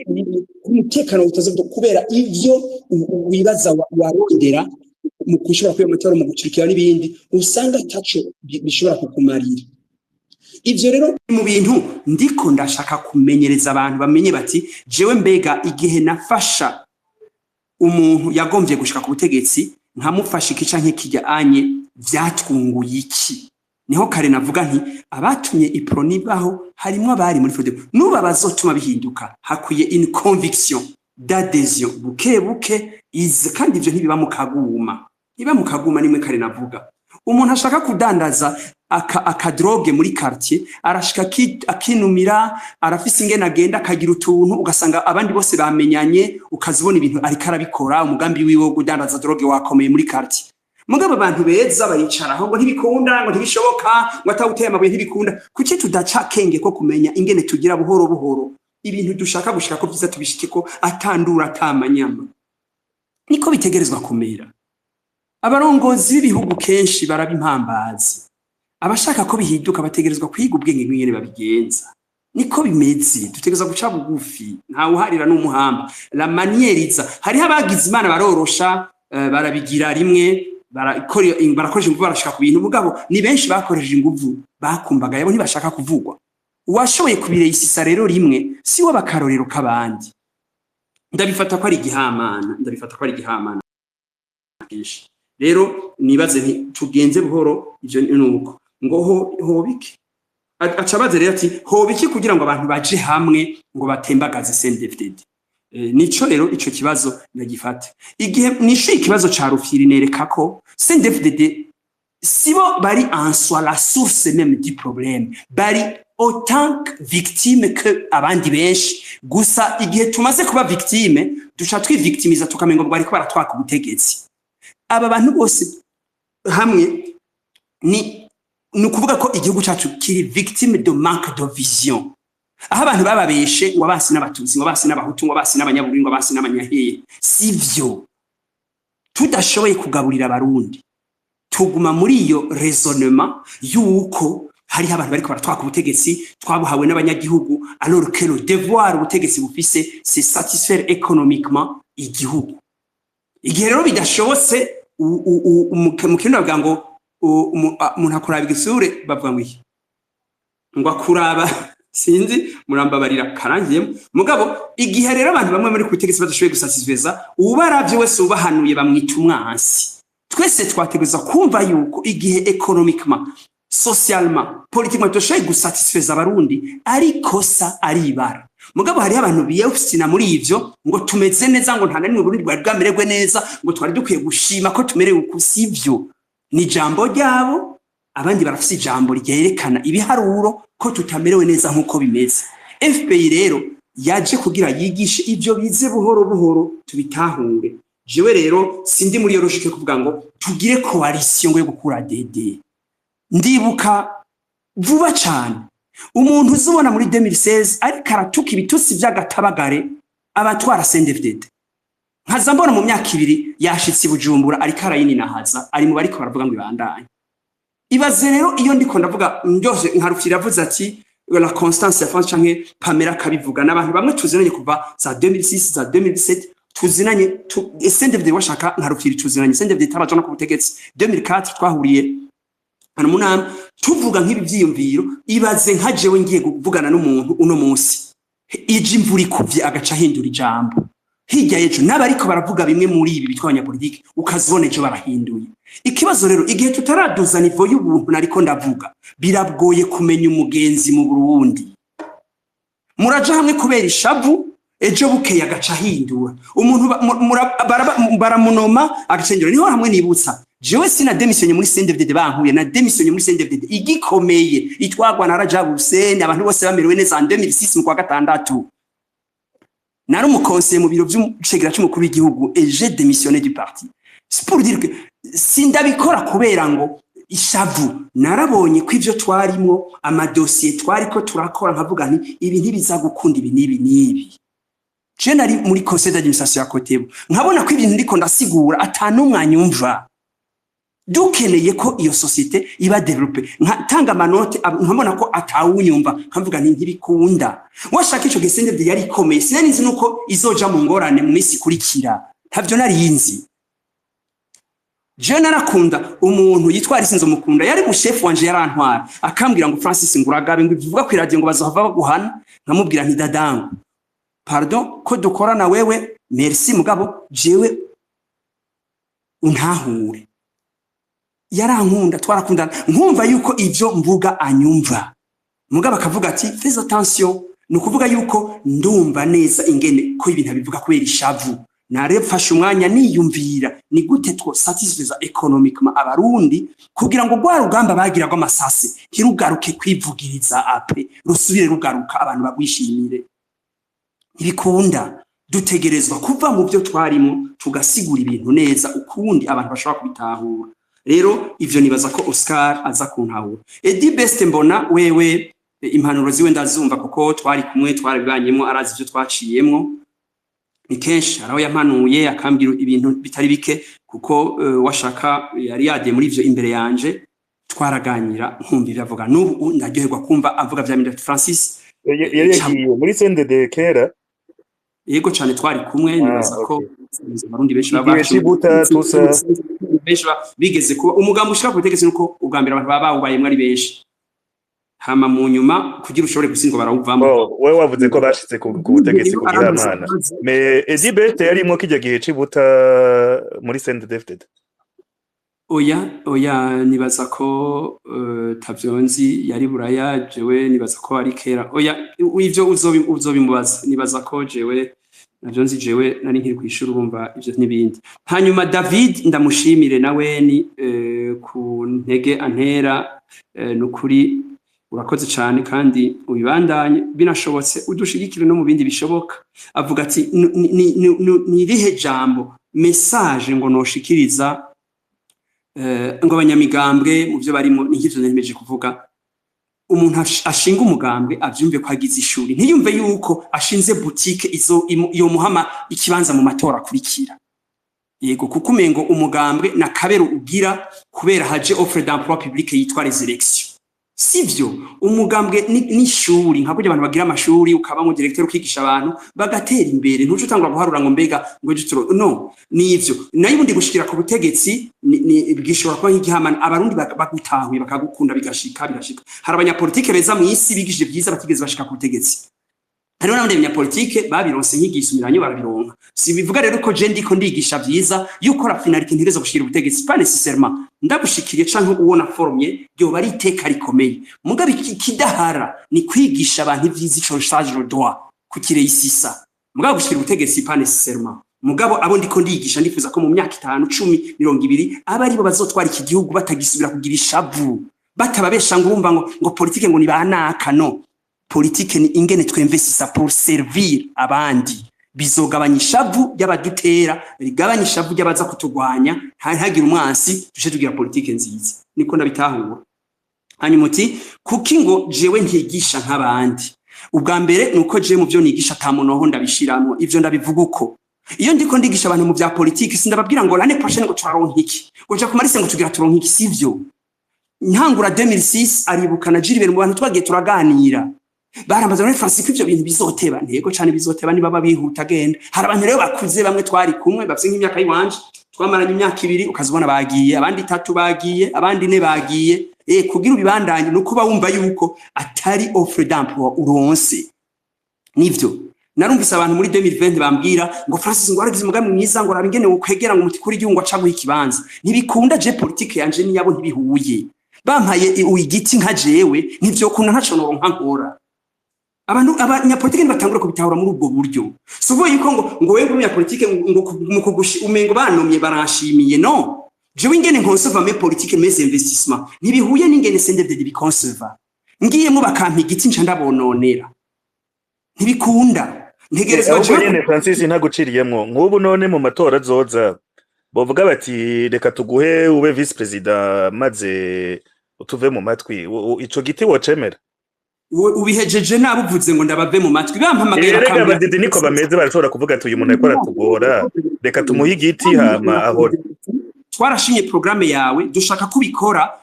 umutekano utazovuga kubera ivyo wibaza warondera mu kushobora kuyo amatora mu gucikira n'ibindi usanga taco bishobora kukumarira. Ivyo rero mu bintu ndiko ndashaka kumenyereza abantu bamenye bati jewe mbega igihe nafasha umuntu yagombye gushika ku butegetsi nkamufasha iki canke kijya anye vyatwunguye iki. Niho kare navuga nti abatumye iproni baho harimo abari muri FODEB nuba bazotuma bihinduka hakwiye une conviction d'adhésion buke ize kandi ivyo ntibiba mu kaguma nimwe kare navuga. Umuntu ashaka kudandaza akadroge muri quartier arashika akinumira arafise ingene agenda akagira utuntu ugasanga abandi bose bamenyanye ukazibona ibintu ariko arabikora umugambi wiwe wo kudandaza droge wakomeye muri quartier. Mugabo abantu beza baricara aho ngo ntibikunda ngo ntibishoboka ngo atawuteye amabuye ntibikunda kuki tudaca kenge ko kumenya ingene tugira buhoro ibintu dushaka gushika ko vyiza tubishike ko atandura atamanyama niko bitegerezwa kumera. Abarongozi b'ibihugu kenshi barabimpambazi abashaka ko bihinduka bategerezwa kwiga ubwenge ngene babigenza niko bimeze dutegerezwa guca bugufi nta uharira n'umuhamba la manieriza hari abagize imana barorosha barabigira rimwe barakoresha inguvu barashaka ku bintu mugabo ni benshi bakoresheje inguvu bakumbaga yabo ntibashaka kuvugwa uwashoboye kubireyisisa rero rimwe si we bakarorero kabandi ndabifata ko ari igihamana kenshi rero nibaze nti tugenze buhoro ivyo nuko ngo hobiki acabaze rero ati hobiki kugira ngo abantu baje hamwe ngo batembagaze CNDD-FDD. Nico rero ico kibazo ndagifata igihe nishuye ikibazo ca Rufyiri nereka ko CNDD-FDD sibo bari en soi la source même du problème bari autant victime que abandi benshi gusa igihe tumaze kuba victime duca twivictimiza tukamengo bari ko baratwaka ubutegetsi. Aba bantu bose hamwe ni ukuvuga ko igihugu cyacu kiri victime de manque de vision. Aho abantu bababeshe ngo basi n'abatutsi ngo basi n'abahutu ngo basi n'abanyaburi ngo basi n'abanyahehe sivyo tudashoboye kugaburira abarundi tuguma muri iyo raisonnement yuko hari abantu bariko baratwaka ubutegetsi twabuhawe n'abanyagihugu alors que le devoir ubutegetsi bufise c'est satisfaire économiquement igihugu. Igihe rero bidashobotse umukino bavuga ngo umuntu akuraba igisure bavuga ngo iki ngo akuraba sinzi murambabarira karangiyemo mugabo igihe rero abantu bamwe muri kutegetse badashoboye gusasizweza ubaravye wese ubahanuye bamwita umwansi. Twese twategeza kumva yuko igihe economiquement socialement politiquement dushoboye gusatisfeza abarundi ariko sa aribara mugabo hari abantu biyofisina muri ivyo ngo tumeze neza ngo nta nanimwe Burundi bwari bwamererwe neza ngo twari dukwiye gushima ko tumerewe kusivyo ni jambo ryabo abandi barafise ijambo ryerekana ibiharuro ko tutamerewe neza nkuko bimeze. FPI rero yaje kugira yigishe ivyo bize buhoro tubitahure. Jewe rero sindi muri yoroshike kuvuga ngo tugire coalition yo gukura DD. Ndibuka vuba cyane umuntu uzubona muri 2016 ariko aratuka ibitusi by'agatabagare abatwara CNDD-FDD nkaza mbona mu myaka 2 yashitse Bujumbura ariko arayininahaza ari mu bariko baravuga ngo ibandanye. Ibaze rero iyo ndiko ndavuga ndose nka Rufyiri yavuze ati la constance ya France canke Pamela kabivuga n'abantu bamwe tuzinanye kuva za 2006 za 2017 tuzinanye CNDD-FDD washaka nka Rufyiri tuzinanye CNDD-FDD tabajana ku butegetsi 2004 twahuriye hano munama tuvuga nk'ibi byiyumviro. Ibaze nka jewe ngiye kuvugana n'umuntu uno munsi ije imvura ikuvye agaca hindura ijambo hirya yejo n'abariko baravuga bimwe muri ibi bitwanya politike ukazibona ejo barahinduye. Ikibazo rero igihe tutaraduza nivo y'ubuntu nariko ndavuga birabgoye kumenya umugenzi mu Burundi. Muraja hamwe kubera ishavu ejo bukeye agaca hindura umuntu baramunoma agacengera niho hamwe nibutsa jewe sina demissionye muri CNDD-FDD bankuye na demissionye muri CNDD-FDD igikomeye itwagwa na Rajab Hussein abantu bose bamerewe neza en 2006 mu kwa gatandatu nari umukonseiller mu biro by'ushegera cy'umukuru w'igihugu et j'ai démissionné du parti. C'est pour dire que sindabikora kubera ngo ishavu narabonye ko ivyo twarimo amadosiye twariko turakora nkavuga nti ibi ntibizagukunda ibi nibi je nari muri conseil d'administration ya Kotebo nkabona ko ibintu ndiko ndasigura atanumwanya umva dukeneye ko iyo societe iba develope tanga amanote nkabona ko atawunyumva nkavuga nti ntibikunda washaka ico CNDD yari ikomeye sinanizi nuko izoja mu ngorane mu misi kurikira ntavyo narinzi je narakunda umuntu yitwa Risinzo Mukunda yari mu chef wanje yarantwara akambwira ngo Francis Nguragabe ngo bivuga ku radio ngo bazohava baguhana nkamubwira nti dadangu pardon ko dukorana wewe merci mugabo jewe untahure yarankunda twarakundana nkumva yuko ivyo mvuga anyumva mugabo akavuga ati fais attention nukuvuga yuko ndumva neza ingene ko ibintu bivuga kubera ishavu narefashe umwanya niyumvira ni gute two satisfaiza economiquement abarundi kugira ngo gwa rugamba bagira rwa masase kirugaruke kwivugiriza ape rusubire rugaruka abantu bagwishimire ibikunda dutegerezwa kuva mu byo twarimo tugasigura ibintu neza ukundi abantu bashobora kubitahura rero ivyo nibaza ko Oscar aza kuntahura Edi Best mbona wewe impanuro ziwe ndazumva kuko twari kumwe twarabibanyemo arazi ivyo twaciyemo ni kenshi araho yampanuye akambira ibintu bitari bike kuko washaka yari yadiye muri ivyo imbere yanje twaraganira nkumva ivyavuga n'ubu ndaryoherwa kumva avuga vya Minda Francis yari yagiye muri CNDD kera yego cyane twari kumwe nibaza ko abarundi benshi babacu benshi bigeze kuba umugambo ushaka kubitegetse nuko ubwambira abantu baba bawubayemwe ari benshi hama mu nyuma kugira ushobore gutsindwa barawuvamo wewe wavuze ko bashitse ku butegetsi kugira amana me Edi Best yarimo kijya gihe cibuta muri CNDD oya nibaza ko tavyonzi yari buraya jewe nibaza ko ari kera oya ivyo uzobimubaza nibaza ko jewe navyonzi jewe nari nkiri kwishura urumva ivyo n'ibindi hanyuma David ndamushimire nawe ni ku ntege antera nukuri urakoze cyane kandi ubibandanye binashobotse udushigikire no mu bindi bishoboka avuga ati ni rihe jambo message ngo noshikiriza ngo abanyamigambwe mu byo barimo n'ivyo nemeje kuvuga umuntu ashinga umugambwe avyumve ko agize ishuri ntiyumve yuko ashinze boutique iyo muhama ikibanza mu matora kurikira yego kuko umengo umugambwe na kabero ugira kubera haje offre d'emploi public yitwa les élections sivyo umugambwe n'ishuri nka kujya abantu bagira amashuri ukaba mu directeur ukigisha abantu bagatera imbere ntuce utangura guharura ngo mbega ngo gituro no nivyo nayo ubundi gushikira ku butegetsi ni bwishobora kuba nk'igihamana abarundi bagutahuye bakagukunda bigashika hari abanyapolitike beza mu isi bigishije byiza batigeze bashika ku butegetsi hariho n'abandi banyapolitike babironse nk'igisumiranyo barabironka si bivuga rero ko je ndiko ndigisha byiza yuko la finalité ntirezo gushikira ubutegetsi pas nécessairement ndabushikiriye canke uwona formye ryo bari iteka rikomeye mugabe kidahara ni kwigisha abantu ivyiza ico charge le droit kukire isisa mugabe gushikira ubutegetsi pas nécessairement mugabo abo ndiko ndigisha ndifuza ko mu myaka 5 10 20 abari bo bazotwara iki gihugu batagisubira kugira ishavu batababesha ngurumva ngo politique ngo ni banaka no politique ni ingene twemvesisa pour servir abandi bizogabanya ishavu y'abadutera rigabanya ishavu y'abaza kutugwanya hagira umwansi tuje tugira politique nziza niko ndabitahura hanyuma uti kuki ngo jewe ntigisha nk'abandi ubwa mbere nuko je mu byo nigisha tamunoho ndabishiramo ivyo ndabivuga uko iyo ndiko ndigisha abantu mu bya politique sindababwira ngo l'année prochaine ngo turaronka iki ngo je kumarise ngo tugira turonka iki sivyo ntangura 2006 aribukana Gilbert mu bantu twagiye turaganira barambaza muri France ko ivyo bintu bizoteba ntego cyane bizoteba niba babihuta genda hari abantu rero bakuze bamwe twari kumwe bafite nk'imyaka yiwanje twamaranye imyaka 2 ukazibona bagiye abandi 3 bagiye abandi 4 bagiye kugira ubibandanye nuko bawumva yuko atari offre d'emploi uronse nivyo narumvise abantu muri 2020 bambwira ngo Francis ngo aragize umugambi mwiza ngo rabingene ukwegera ngo mutikuri gihugu acaguha ikibanza ntibikunda je politique yanje niyabo ntibihuye bampaye uigiti nka jewe nivyo kuna ntaco noronka nkora abantu abanyapolitike batangura kubitahura muri ubwo buryo suvuye yuko ngo wewe umunyapolitike ngo mukugushi umengo banomye baranshimiye no jewe ingene nkonseva me politique mes investissements ntibihuye n'ingene CNDD bikonseva ngiye mu bakampa igiti nca ndabononera ntibikunda ntegerezwa je Francis ntaguciriyemwo nk'ubu none mu matora zoza bovuga bati reka tuguhe ube vice president maze utuve mu matwi ico giti wocemera ubihejeje nabuvuze ngo ndabave mu matwi bampamagaye bakambira abadidi niko bameze barashobora kuvuga ati uyu muntu ariko aratugora reka tumuhe igiti hama aho twarashimye programme yawe dushaka kubikora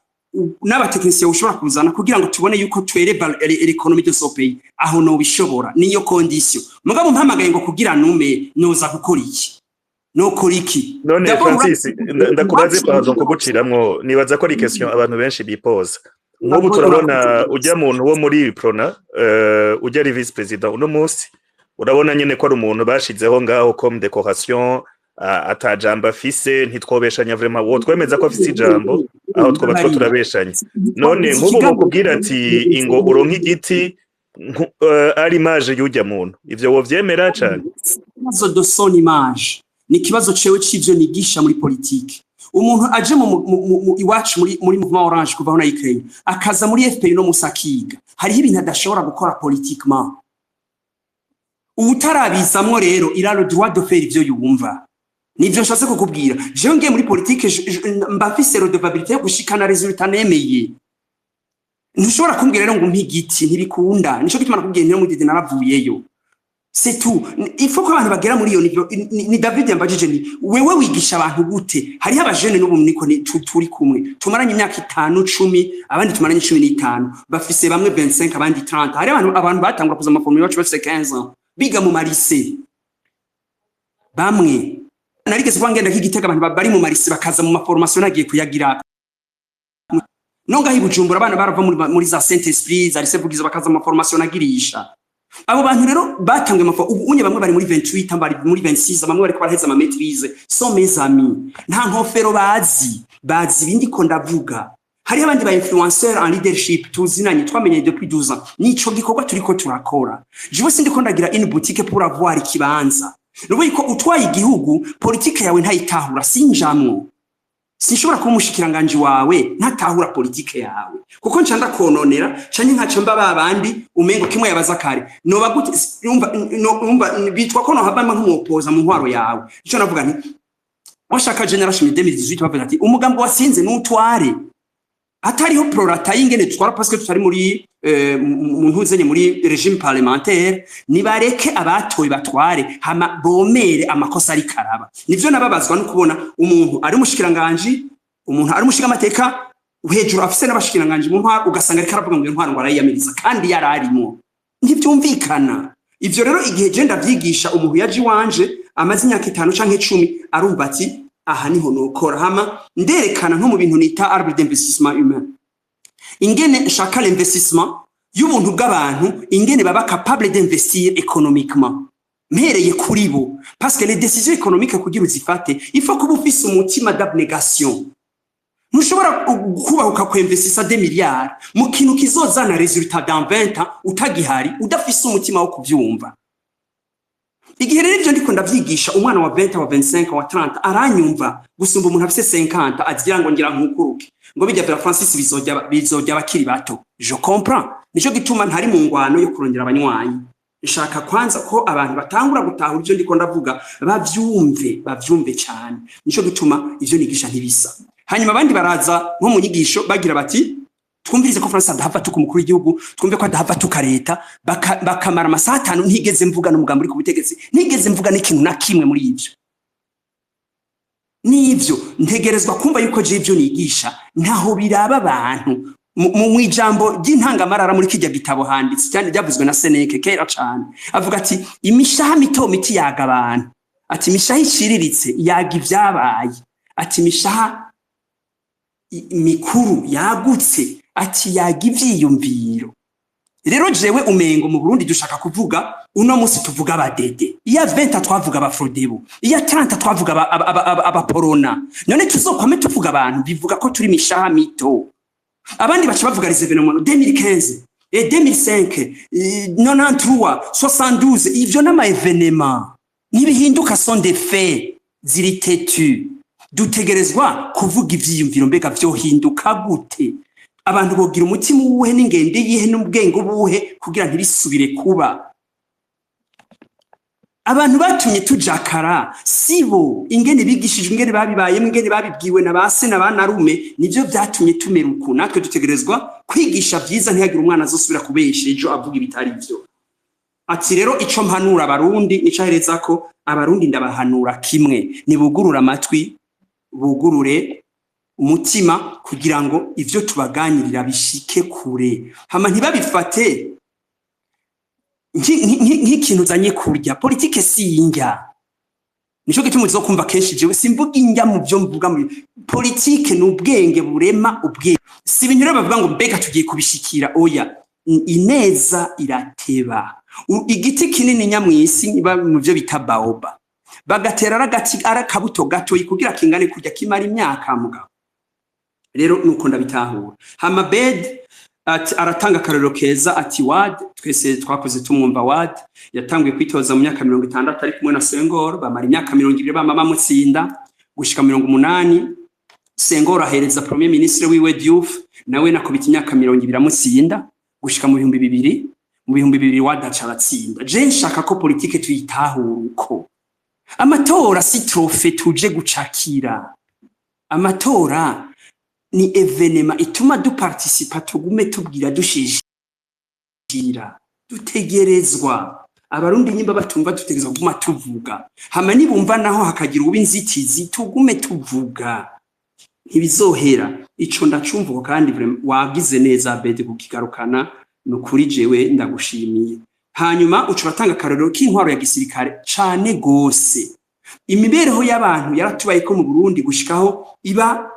n'abatekinisiye ushobora kuzana kugira ngo tubone yuko twere l'économie de ce pays aho no bishobora niyo condition mugabo mpamagaye ngo kugira nume noza gukora iki no koriki none Francis ndakubaze pardon kuguciramwo nibaza ko ari question abantu benshi bipoza nk'ubu turabona ujya muntu wo muri Prona ujya ari vice president uno munsi urabona nyene ko ari umuntu bashizeho ngaho comme décoration atajamba afise ntitwobeshanya vraiment wo twemeza ko afise ijambo aho twoba two turabeshanya none nk'ubu mukubwira ati ingo uronka igiti ari image y'ujya muntu ivyo wo vyemera cyane ikibazo de son image ni kibazo cewe c'ivyo nigisha muri politique umuntu aje mu iwacu muri mouvement orange kuva hona Ukraine akaza muri FPI no musakiga hari ibintu adashobora gukora politiquement ubutarabizamwo rero il a le droit de faire ivyo yumva nivyo nshatse kukubwira jewe ngiye muri politique mbafise redevabilité yo gushikana resultat nemeye ntushobora kumbwira rero ngo mpigiti ntibikunda nico gituma nakubwiye ntiyo mudide naravuyeyo c'est tout il faut ko abantu bagera muri iyo nivyo ni David yambajije ni wewe wigisha abantu gute hari abajene n'ubu niko turi kumwe tumaranye imyaka 5 10 abandi tumaranye 15 bafise bamwe 25 abandi 30 hari abantu batangura kuza amaformule yacu bafise 15 ans biga mu marise bamwe narigeze kwangenda k'igitega abantu bari mu marise bakaza mu maformation nagiye kuyagira nonga hibujumbura abana barava muri za Saint Esprit za Risevugizo bakaza mu maformation nagirisha abo bantu rero batangwe unye bamwe bari muri 28 bari muri 26 bamwe bari baraheza ama maîtrise so mes amis nta nkofero bazi bindi ko ndavuga hari abandi ba influenceur en leadership tuzinanye twamenye depuis 12 ans nico gikorwa turiko turakora jewe sindi ko ndagira une boutique pour avoir ikibanza nubuye ko utwaye igihugu politique yawe ntayitahura sinjamwo sinshobora kuba umushikiranganje wawe ntatahura politike yawe kuko ncanda kononera canke nkaca mba babandi umengo kimwe yabaza kare no bagute umva bitwa ko no habama nk'umupoza mu ntwaro yawe ico navuga nti washaka generation 2018 bavuga ati umugambo wasinze n'utware atariho prorata y'ingene twara parce que tutari muri muntu uzenye muri régime parlementaire nibareke abatoye batware hama bomere amakosa ari karaba nivyo nababazwa no kubona umuntu ari umushikiranganje umuntu ari umushiga amateka hejuru afise n'abashikiranganje mu ntwaro ugasanga ari karavuga ngo intwaro ngo arayiyamiriza kandi yararimo ntivyumvikana ivyo rero igihe je ndavyigisha umuntu yaji wanje amazi imyaka 5 canke 10 arumva ati aha niho nokora hama nderekana nko mu bintu nita arbre d'investissement humain ingene shaka l'investissement y'ubuntu bw'abantu ingene baba capable d'investir économiquement mpereye kuri bo parce que les décisions économiques kugira uzifate il faut kuba ufise umutima d'abnégation ntushobora kubahuka ku investissa des milliards mu kintu kizozana résultat dans 20 ans utagihari udafise umutima wo kuvyumva igihe rero ivyo ndiko ndavyigisha umwana wa 20 wa 25 wa 30 aranyumva gusumba umuntu afise 50 agira ngo ngira nkukuruke ngo bijya vya Francis bizojya bakiri bato je comprends nico gituma ntari mu ngwano yo kurongera abanywanyi nshaka kwanza ko abantu batangura gutahura ivyo ndiko ndavuga bavyumve cyane nico gituma ivyo nigisha ntibisa hanyuma abandi baraza nko mu nyigisho bagira bati twumvirize ko France adahava tukumukuru w'igihugu twumve ko adahava tukareta bakamara amasaha 5 ntigeze mvuga n'umugambo uri ku butegetsi ntigeze mvuga n'ikintu na kimwe muri ivyo nivyo ntegerezwa kumva yuko je ivyo nigisha ntaho biraba abantu mu ijambo ry'intangamarara muri kijya gitabo handitse cyane byavuzwe na Seneke kera cyane avuga ati imishaha mito miti yaga abantu ati imishaha ishiriritse yaga ivyabaye ati imishaha mikuru yagutse ati yaga ivyiyumviro rero jewe umengo mu Burundi dushaka kuvuga uno munsi tuvuga abadede iya 20 twavuga abafrodebo iya 30 twavuga abaporona none tuzokome tuvuga abantu bivuga ko turi mishaha mito abandi bacha bavuga les événements 2015 et 2005 93 72 ivyo nama événements nibihinduka sont des faits ziri tetu dutegerezwa kuvuga ivyiyumviro mbega vyo hinduka gute abantu bogira umutima uwuhe n'ingende yihe n'ubwenge ubuhe kugira ntibisubire kuba abantu batumye tujakara sibo ingene bigishijwe ingene babibayemo ingene babibwiwe na base na banarume nivyo byatumye tumeruko natwe dutegerezwa kwigisha byiza ntiyagira umwana azosubira kubesha ejo avuga ibitari byo ati rero ico mpanura abarundi nicahereza ko abarundi ndabahanura kimwe nibugurura amatwi bugurure umutima kugira ngo ivyo tubaganirira bishike kure hama ntibabifate nk'ikintu zanye kurya politike si indya nico gituma uzokumva kenshi jewe simvuga indya mu byo mvuga mu politike n'ubwenge burema ubwenge si ibintu rero bavuga ngo mbega tugiye kubishikira oya ineza irateba igiti kinini nyamwisi niba mu byo bita baoba bagatera aragati arakabuto gato kugira kingane kurya kimara imyaka mugabo rero nuko ndabitahura hama bed aratanga karero keza ati wad twese twakoze tumwumva wad yatanguye kwitoza mu myaka 60 ari kumwe na Sengoro bamara imyaka 20 bamama mutsinda gushika 80 Sengoro ahereza premier ministre wiwe Diouf nawe nakubita imyaka 20 amutsinda gushika mu 2000 wad acaratsinda je nshaka ko politike tuyitahura uko amatora si trofe tuje gucakira amatora ni evenema ituma duparticipa tugume tubwira dushishira dutegerezwa abarundi nyimba batumva dutegerezwa kuguma tuvuga hama nibumva naho hakagira ubinzitizi tugume tuvuga ntibizohera ico ndacumvuko kandi wagize neza bede kukigarukana no kuri jewe ndagushimiye hanyuma ucuratanga karero k'intwaro ya gisirikare cane gose imibereho y'abantu yaratubaye ko mu Burundi gushikaho iba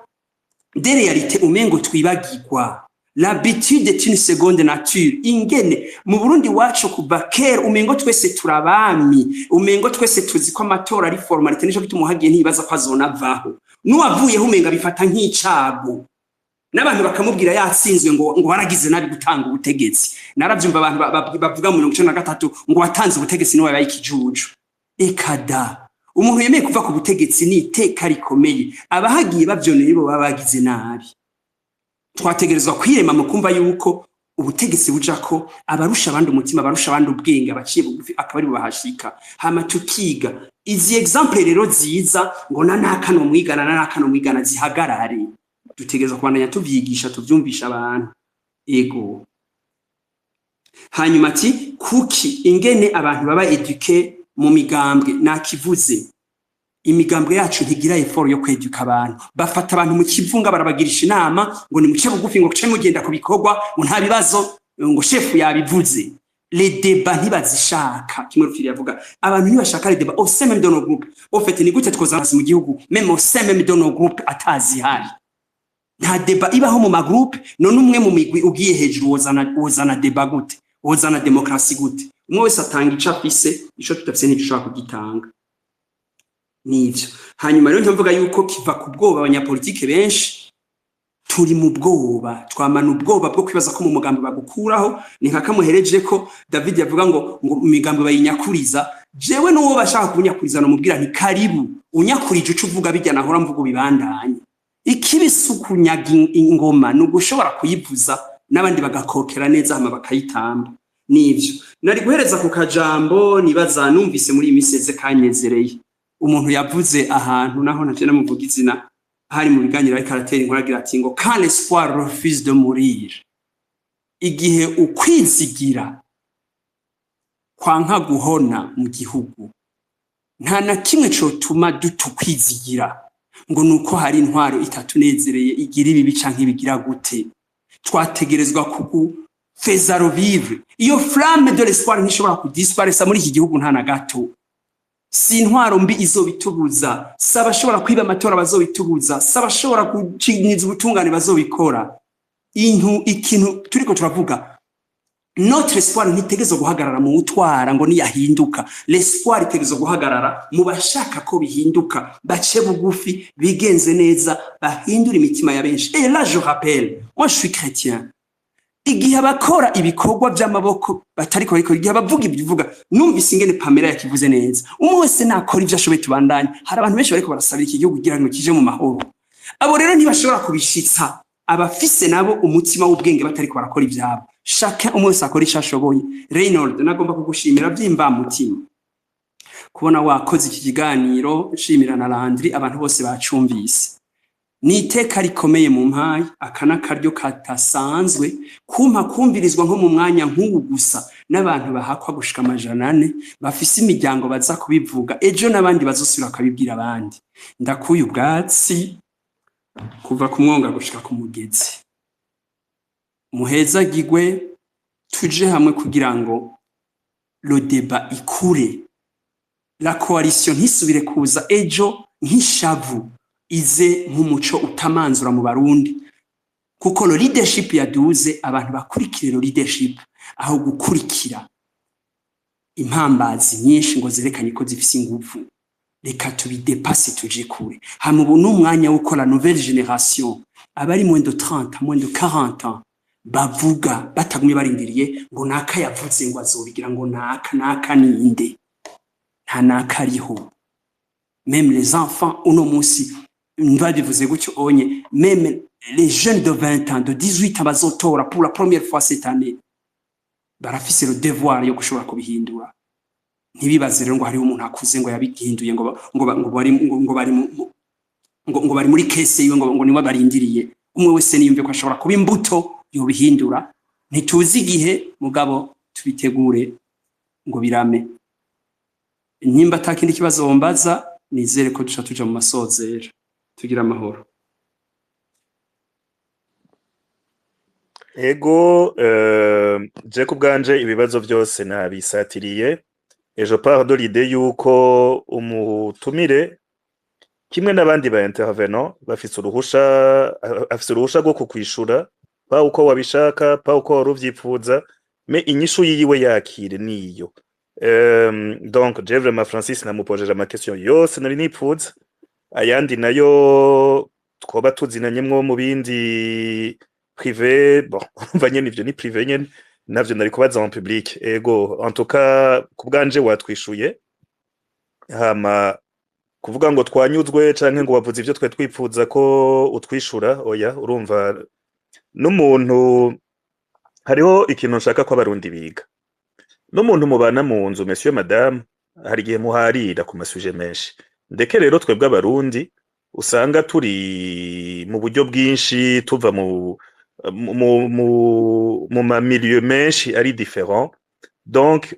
de réalité umengo twibagirwa l'habitude est une seconde nature ingene mu Burundi wacu kuva kera umengo twese turabami umengo twese tuzi ko amatora ari formalite nico bitumuhagiye ntibaza ko azonavaho nuwavuyeho umenga bifata nk'icago n'abantu bakamubwira yatsinzwe ngo waragize nabi gutanga ubutegetsi naravyumva abantu bavuga mu 1993 ngo watanze ubutegetsi niwe yabaye ikijuju ekada umuntu yemeye kuva ku butegetsi ni iteka rikomeye abahagiye bavyoneye bo babagize nabi twategerezwa kwirema mu kumva yuko ubutegetsi bujako abarusha abandi umutima abarusha abandi ubwenge abaciye bugufi akabari bahashika hama tukiga izi example rero ziza ngo nakano mwigana zihagarare dutegerezwa kubandanya tuvyigisha tuvyumvisha abantu ego hanyuma ati kuki ingene abantu baba eduke mu migambwe nakivuze imigambwe yacu ntigira effort yo kweduka abantu bafata abantu mu kivunga barabagirisha inama ngo ni muce bugufi ngo cyo mugenda kubikogwa ngo nta bibazo ngo chef yabivuze les débats ntibazishaka kimwe rufiri yavuga abantu ntibashaka les débats au sein même de nos groupes au fait ni gute twozaza mu gihugu même au sein même de nos groupes atazi hari nta débat ibaho mu ma groupe none umwe mu migwi ugiye hejuru wozana débat gute wozana démocratie gute umwe wese atanga ico afise ico tutafise n'igishobora kugitanga nivyo hanyuma rero ntamvuga yuko kiva ku bwoba abanyapolitike benshi turi mu bwoba twamana ubwoba bwo kwibaza ko mu mugambi bagukuraho ni nka kamuhereje ko David yavuga ngo imigambi bayinyakuriza jewe n'uwo bashaka kunyakuriza no mubwira nti karibu unyakurije uco uvuga bijya nahora mvugo bibandanye ikibisukunyaga ingoma no gushobora kuyivuza n'abandi bagakokera neza hama bakayitamba nivyo nari guhereza ku kajambo nibaza numvise muri imiseze kanyezereye umuntu yavuze ahantu naho naje namuvuga izina hari mu biganiro ari karatera inkuragira ati ngo quand l'espoir refuse de mourir igihe ukwizigira kwanka guhona mu gihugu nta na kimwe cyo tuma dutukwizigira ngo nuko hari intwaro itatunezereye igira ibi canke ibigira gute twategerezwa feza revivre iyo flamme de l'espoir ntishobora kudisparaître muri iki gihugu nta na gato si intwaro mbi izobitubuza sabashobora kwiba amatora bazobitubuza sabashobora kucinyiza ubutungane bazobikora ikintu turiko turavuga notre espoir ntitegezo guhagarara mu utwara ngo niyahinduka l'espoir itegezo guhagarara mu bashaka ko bihinduka bace bugufi bigenze neza bahindura imitima ya benshi et là je rappelle moi je suis chrétien igihe abakora ibikorwa by'amaboko batariko ariko igihe abavuga ibivuga numvise ingene Pamela yakivuze neza umwese nakora ivyo ashoboye tubandanye hari abantu benshi bariko barasabira iki gihugu kugira ngo kije mu mahoro abo rero ntibashobora kubishitsa abafise nabo umutima w'ubwenge batariko barakora ivyabo chacun umwese akora icyo ashoboye Reynold nagomba kugushimira byimba mutima kubona wakoze iki kiganiro nshimira na Landry abantu bose bacumvise ni iteka rikomeye mu mpayi aka n'akaryo katasanzwe kumpa kumvirizwa nko mu mwanya nk'ubu gusa n'abantu bahakwa gushika 400 bafise imiryango baza kubivuga ejo n'abandi bazosubira akabibwira abandi ndakuye ubwatsi kuva ku mwonga gushika ku mugezi muheza gigwe tuje hamwe kugira ngo le débat ikure la coalition ntisubire kuza ejo nk'ishavu ize nk'umuco utamanzura mu barundi kuko lo leadership yaduze abantu bakurikira lo leadership aho gukurikira impambazi nyinshi ngo zerekanye ko zifise ingufu reka tubidepase tuje kure hama ubu n'umwanya wo gukora nouvelle génération abari moins de 30 moins de 40 ans bavuga batagumye barindiriye ngo naka yavuze ngo azobigira ngo naka ninde nta naka ariho même les enfants uno munsi ndabivuze gutyo onye même les jeunes de 20 ans de 18 ans bazotora pour la première fois cette année barafise le devoir yo gushobora kubihindura ntibibaze rero ngo hari umuntu akuze ngo yabihinduye ngo bari muri kese yiwe ngo niwe barindiriye umwe wese niyumve ko ashobora kuba imbuto yo bihindura ntituzi igihe mugabo tubitegure ngo birame nimba atakindi kibazo bombaza nizere ko dusha tuja mu masozera tugira amahoro ego je kubganje ibibazo byose nabisatiriye ejo part de l'idée yuko umutumire kimwe n'abandi ba intervenant bafise uruhusha rwo kukwishura pa uko wabishaka pa uko waruvyifuza me inyishu yiwe yakire niyo donc je vraiment Francis namupojeje ama question yose nari nipfuza ayandi nayo twoba tuzinanyemwo mu bindi privé bon mvanye nivyo ni privé nyene navyo nari kubaza en public ego en tout cas kubganje watwishuye hama kuvuga ngo twanyuzwe canke ngo wavuze ivyo twe twipfuza ko utwishura oya urumva n'umuntu hariho ikintu nshaka ko abarundi biga n'umuntu mubana mu nzu monsieur madame hari igihe muharira ku masuje menshi ndeke rero twebwe abarundi usanga turi mu buryo bwinshi tuva mu ma milieu menshi ari différent donc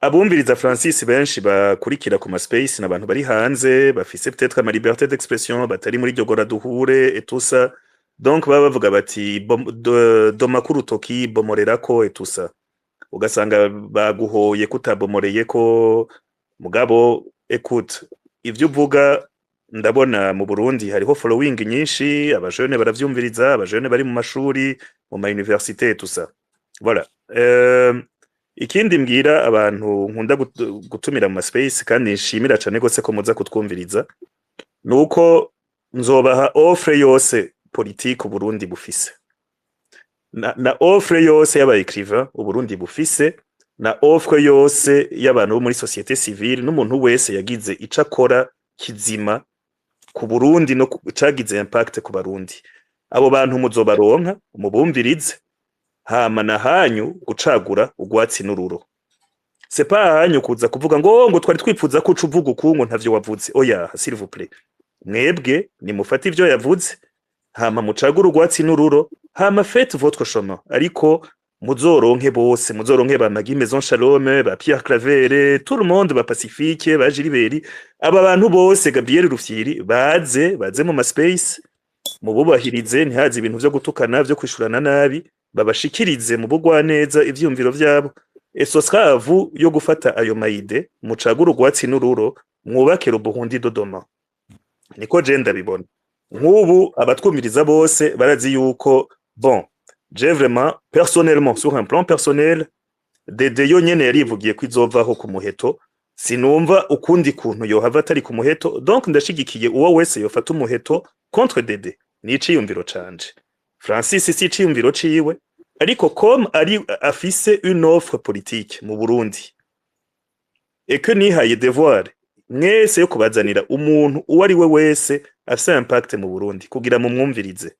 abumviriza Francis benshi bakurikira ku space n'abantu bari hanze bafise peut-être ama liberté d'expression batari muri Jogora duhure et tout ça donc baba bavuga bati do makuru toki bomorerako et tout ça ugasanga baguhoye kutabomoreye ko mugabo écoute ivyo uvuga ndabona mu Burundi hariho following nyinshi abajene baravyumviriza abajene bari mu mashuri mu ma université et tout ça voilà ikindi mbwira abantu nkunda gutumira mu space kandi nshimira cyane gose ko muza kutwumviriza nuko nzobaha offre yose politique Burundi bufise na offre yose y'aba écrivain Burundi bufise na offre yose y'abantu bo muri société civile n'umuntu wese yagize icakora kizima ku Burundi no cagize impact ku Barundi abo bantu muzobaronka umubumvirize hama na hanyu gucagura ugwatsi n'ururo c'est pas hanyu kuza kuvuga ngo twari twipfuza ko uvuga ukungu ntavyo wavuze oya s'il vous plaît mwebwe ni mufata ivyo yavuze hama mucagura ugwatsi n'ururo hama faites votre chemin ariko muzoronke bose muzoronke ba Maggie Maison Shalom ba Pierre Claver tout le monde ba Pacifique ba Giliberi aba bantu bose Gabriel Rufyiri baze mu ma space mububahirize ntihaze ibintu vyo gutukana vyo kwishurana nabi babashikirize mu bugwa neza ivyumviro vyabo eso sravu yo gufata ayo maide mucagura ugwatsi n'ururo mwubakira ubuhundi Dodoma niko je ndabibona nk'ubu abatwumviriza bose barazi yuko bon j'ai vraiment personnellement sur un plan personnel Dede yo nyene yarivugiye kwizovaho ku muheto sinumva ukundi kuntu yo hava atari ku muheto donc ndashigikiye uwo wese yofata umuheto contre Dede ni ciyumviro canje Francis si ciyumviro ciwe ariko comme ari afise une offre politique mu Burundi et que nihaye devoir mwese yo kubazanira umuntu uwo ari we wese afise impact mu Burundi kugira mu mwumvirize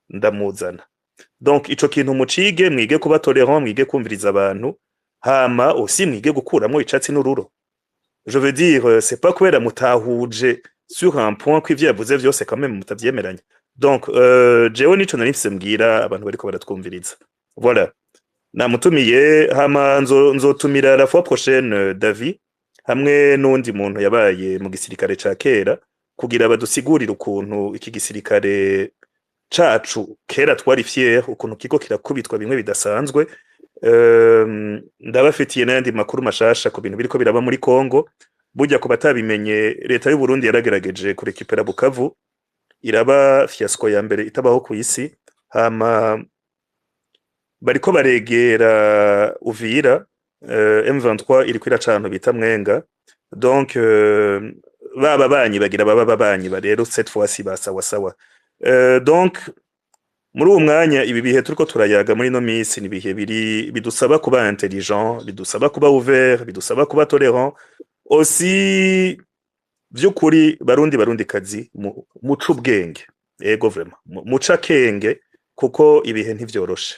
ndamuzana donc ico kintu mucige mwige kuba tolerant mwige kumviriza abantu hama aussi mwige gukuramo icatsi n'ururo je veux dire c'est pas kubera mutahuje sur un point ko ivyo yavuze vyose quand même mutavyemeranya. Donc jewe nico nari mfise mbwira abantu bariko baratwumviriza. Voilà. Namutumiye hama nzotumira la fois prochaine David hamwe n'undi muntu yabaye mu gisirikare ca kera kugira badusigurire ukuntu iki gisirikare cacu kera twari fier ukuntu kiko kirakubitwa bimwe bidasanzwe. Ndabafitiye n'andi makuru mashasha ku bintu biriko biraba muri Kongo. Burya ku batabimenye leta y'u Burundi yaragerageje kurekipera Bukavu iraba fiasco ya mbere itabaho ku isi, hama bariko baregera Uvira, M23 iriko iracantu bita Mwenga. Donc baba banyi bagira baba banyi rero cette fois-ci basawa. Donc muri uwo mwanya ibi bihe turiko turayaga muri no misi ni bihe bidusaba kuba intelligent, bidusaba kuba ouvert, bidusaba kuba tolérant. Aussi vyukuri barundi kazi muca ubwenge, ego vraiment muca kenge kuko ibihe ntivyoroshe.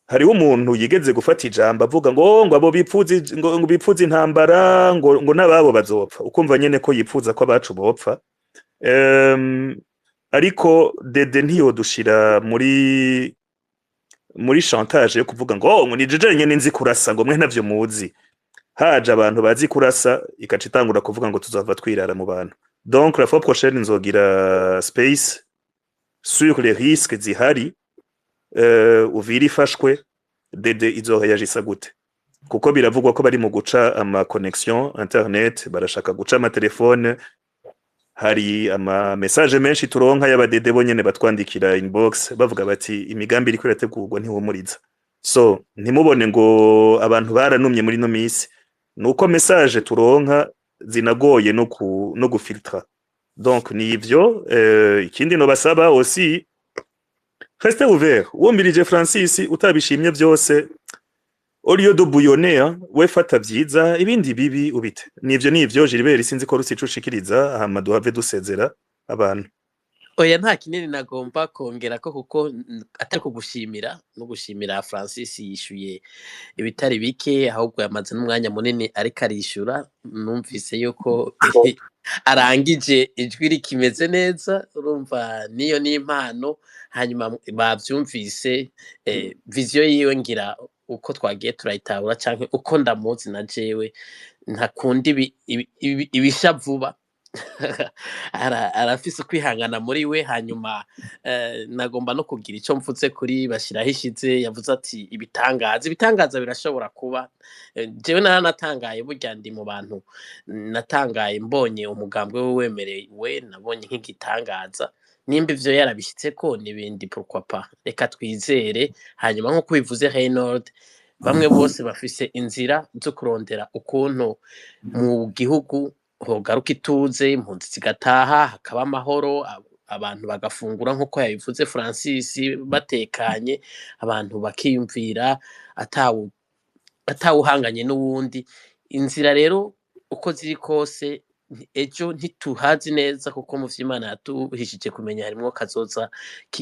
Hariho umuntu yigeze gufata ijambo avuga ngo abo bipfuza intambara ngo nababo bazopfa, ukumva nyene ko yipfuza ko abacu bopfa. Ariko dede ntiyodushira muri chantage yo kuvuga ngo ni jeje nyene nzi kurasa ngo mwe ntavyo muzi. Haje abantu bazi kurasa ikaca itangura kuvuga ngo tuzava twirara mu bantu. Donc la fois prochaine nzogira space sur les risques zihari. Uvira ifashwe dede izohayajisa gute, kuko biravugwa ko bari mu guca ama connexion internet, barashaka guca ama telefone. Hari ama message menshi turonka y'abadede bonyene batwandikira inbox bavuga bati imigambi iri kwirategurwa ntihumuriza. So ntimubone ngo abantu baranumye muri no misi, nuko message turonka zinagoye no gufiltra. Donc ni ivyo. Ikindi no basaba aussi restez ouvert. Wombirije Francis utabishimye byose au lieu de bouillonner, we fata vyiza ibindi bibi ubite. Nivyo Gilbert sinzi ko rusicushikiriza hama duhave dusezera abantu. Oya nta kinini nagomba kongera ko kuko atari kugushimira no gushimira Francis yishuye ibitari bike, ahubwo yamaze n'umwanya munini ariko arishura. Numvise yuko arangije ijwi rikimeze neza, urumva niyo ni impano. Hanyuma bavyumvise vision yiwe ngira uko twagiye turayitahura canke uko ndamuzi na jewe ntakundi ibisha vuba. Arafise kwihangana muri we. Hanyuma nagomba no kugira ico mvuze kuri Bashiraho Ishize, yavuze ati ibitangaza birashobora kuba. Jewe naratangaye, burya ndi mu bantu natangaye mbonye umugambwe we wemerewe, nabonye nk'igitangaza. Nimba ivyo yarabishitseko n'ibindi pourquoi pas, reka twizere. Hanyuma nko kubivuze Reynold, bamwe bose bafise inzira zo kurondera ukuntu mu gihugu hogaruka ituze, impunzi zigataha, hakaba amahoro, abantu bagafungura nkuko yabivuze Francis batekanye, abantu bakiyumvira atawuhanganye n'uwundi. Inzira rero uko ziri kose ejo ntituhazi neza, kuko mu vy'Imana yatuhishije kumenya harimo kazoza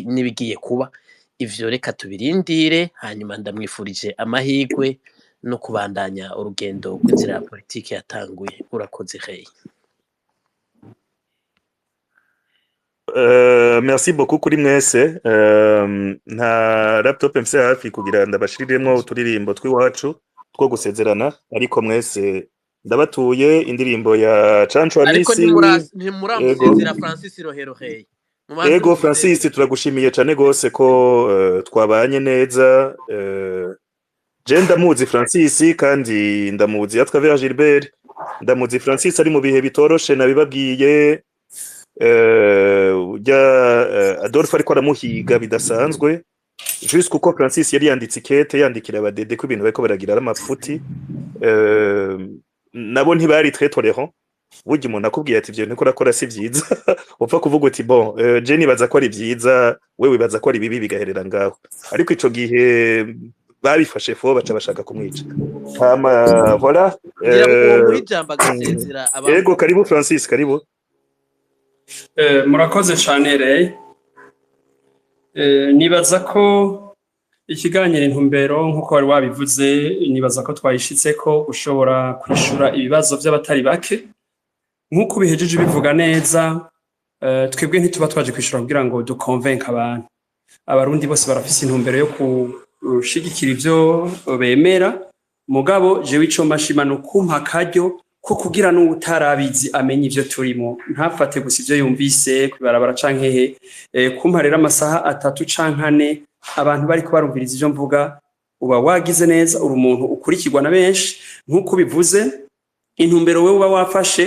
nibigiye kuba. Ivyo reka tubirindire. Hanyuma ndamwifurije amahigwe no kubandanya urugendo rw'inzira ya politiki yatanguye. Urakoze Hey. Merci beaucoup kuri mwese. Nta laptop mfise hafi kugira ndabashiriremwo uturirimbo twiwacu two gusezerana, ariko mwese ndabatuye indirimbo ya Cancho Ariko Amisi. ntimuramuzezera Francis Rohero Hey. Ego Francis, turagushimiye cane gose ko twabanye neza. Je ndamuzi Francis kandi ndamuzi atravers Gilbert. Ndamuzi Francis ari mu bihe bitoroshe nabibabwiye. Adolphe ariko aramuhiga bidasanzwe, juste kuko Francis yari yanditse ikete yandikira abadede ko ibintu bariko baragira amafuti. Nabo ntibari très tolérant. Burya umuntu akubwiye ati ivyo niko urakora si vyiza, upfa kuvuga uti bon je nibaza ko ari vyiza, wewe wibaza ko ari bibi, bigaherera ngaho. Ariko ico gihe babifashe fo baca bashaka kumwica. Hama voilà. Ego karibu Francis, karibu. Murakoze cyane Ray. Nibaza ko ikiganiro intumbero nkuko wari wabivuze, nibaza ko twayishitseko ushobora kwishura ibibazo by'abatari bake. nk'uko bihejeje bivuga neza twebwe ntituba twaje kwishura kugira ngo dukonvenke abantu abarundi bose barafise intumbero yo kushigikira ivyo bemera mugabo jewe ico mashima no kumpa akaryo ko kugira n'utarabizi amenye ivyo turimo ntafate gusa ivyo yumvise kwibarabara canke kumpa rero amasaha 3 canke 4 abantu bari ko barumviriza ivyo mvuga uba wagize neza uri umuntu ukurikirwa na benshi nk'uko bivuze intumbero wewe uba wafashe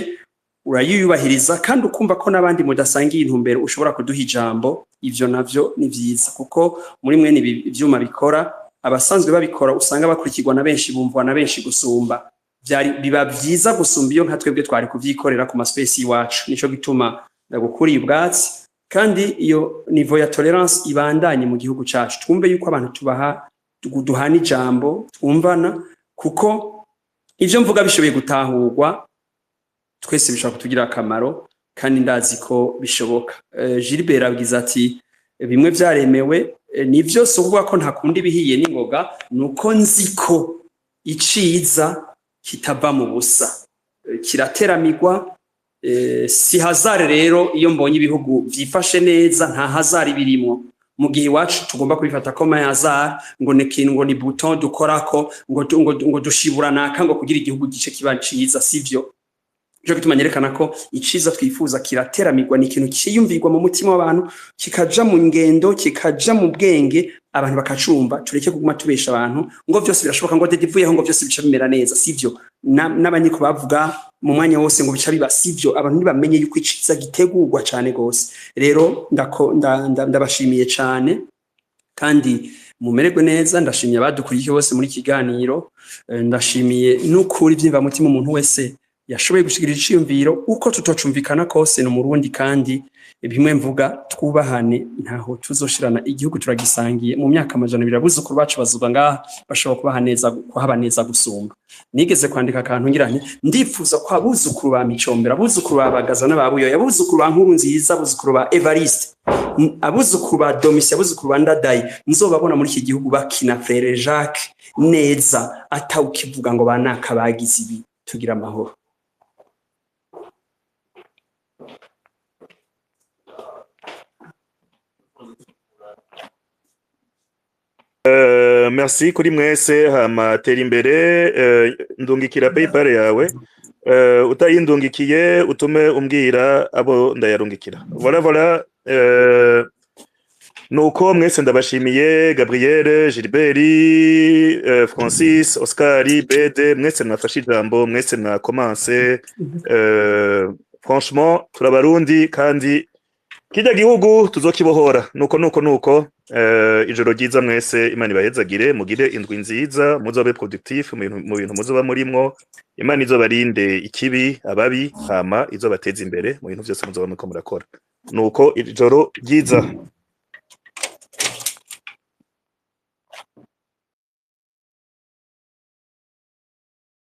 urayiyubahiriza kandi ukumva ko nabandi mudasangiye intumbero ushobora kuduha ijambo ivyo navyo ni vyiza kuko muri mwene ivyuma bikora abasanzwe babikora usanga bakurikirwa na benshi bumvwa na benshi gusumba biba vyiza gusumba iyo nka twebwe twari kuvyikorera ku maspace iwacu nico gituma gukuriye ubwatsi kandi iyo niveau ya tolerance ibandanye mu gihugu cacu twumve yuko abantu duhana ijambo twumvana kuko ivyo mvuga bishoboye gutahurwa twese bishobora kutugira akamaro kandi ndazi ko bishoboka Gilbert abigize ati bimwe vyaremewe nivyo sokuvuga ko ntakunda ibihiye n'ingoga nuko nziko iciza kitava mu busa kirateramirwa si hazard rero iyo mbonye ibihugu vyifashe neza nta hazard birimo mu gihe iwacu tugomba kubifata ko hazard ngo nekintu ngo ni bouton dukorako ngo dushiburanaka ngo kugira igihugu gice kiba ciza sivyo jo gituma nyerekana ko iciza twifuza kirateramirwa ni ikintu ciyumvirwa mu mutima w'abantu kikaja mu ngendo kikaja mu bwenge abantu bakacumba tureke kuguma tubesha abantu ngo vyose birashoboka ngo dedivuyeho ngo vyose bica bimera neza sivyo n'abanyiko bavuga mu mwanya wose ngo bica biba sivyo abantu ntibamenye yuko iciza gitegurwa cane gose rero ndabashimiye cane kandi mumererwe neza ndashimiye abadukurikiye bose muri kiganiro ndashimiye n'ukuri vyimva mutima umuntu wese yashoboye gushigirira iciyumviro uko tutocumvikana kose no murundi kandi bimwe mvuga twubahane ntaho tuzoshirana igihugu turagisangiye mu myaka amajana birabuzukuru bacu bazuba ngaha bashobora kuhaba neza gusumba nigeze kwandika akantu ngira nti ndifuza ko abuzukuru ba Micombero abuzukuru ba Bagaza n'ababuyo abuzukuru ba Nkuru Nziza abuzukuru ba Evariste abuzukuru ba Domisi abuzukuru ba Ndadayi nzobabona muri iki gihugu bakina Frere Jacques neza atawukivuga ngo banaka bagize ibi tugira amahoro. Merci kuri mwese hama tera imbere ndungikira PayPal yawe utayindungikiye utume umbwira abo ndayarungikira voilà nuko mwese ndabashimiye Gabriel Gilbert Francis Oscar Bede mwese mwafashe ijambo mwese mwa commence franchement turabarundi kandi kijya gihugu tuzokibohora nuko ijoro ryiza mwese Imana ibahezagire mugire indwi nziza muzobe productif mu bintu muzoba murimwo Imana izobarinde ikibi ababi hama izobateza imbere mu bintu byose muzoba muko murakora nuko ijoro ryiza.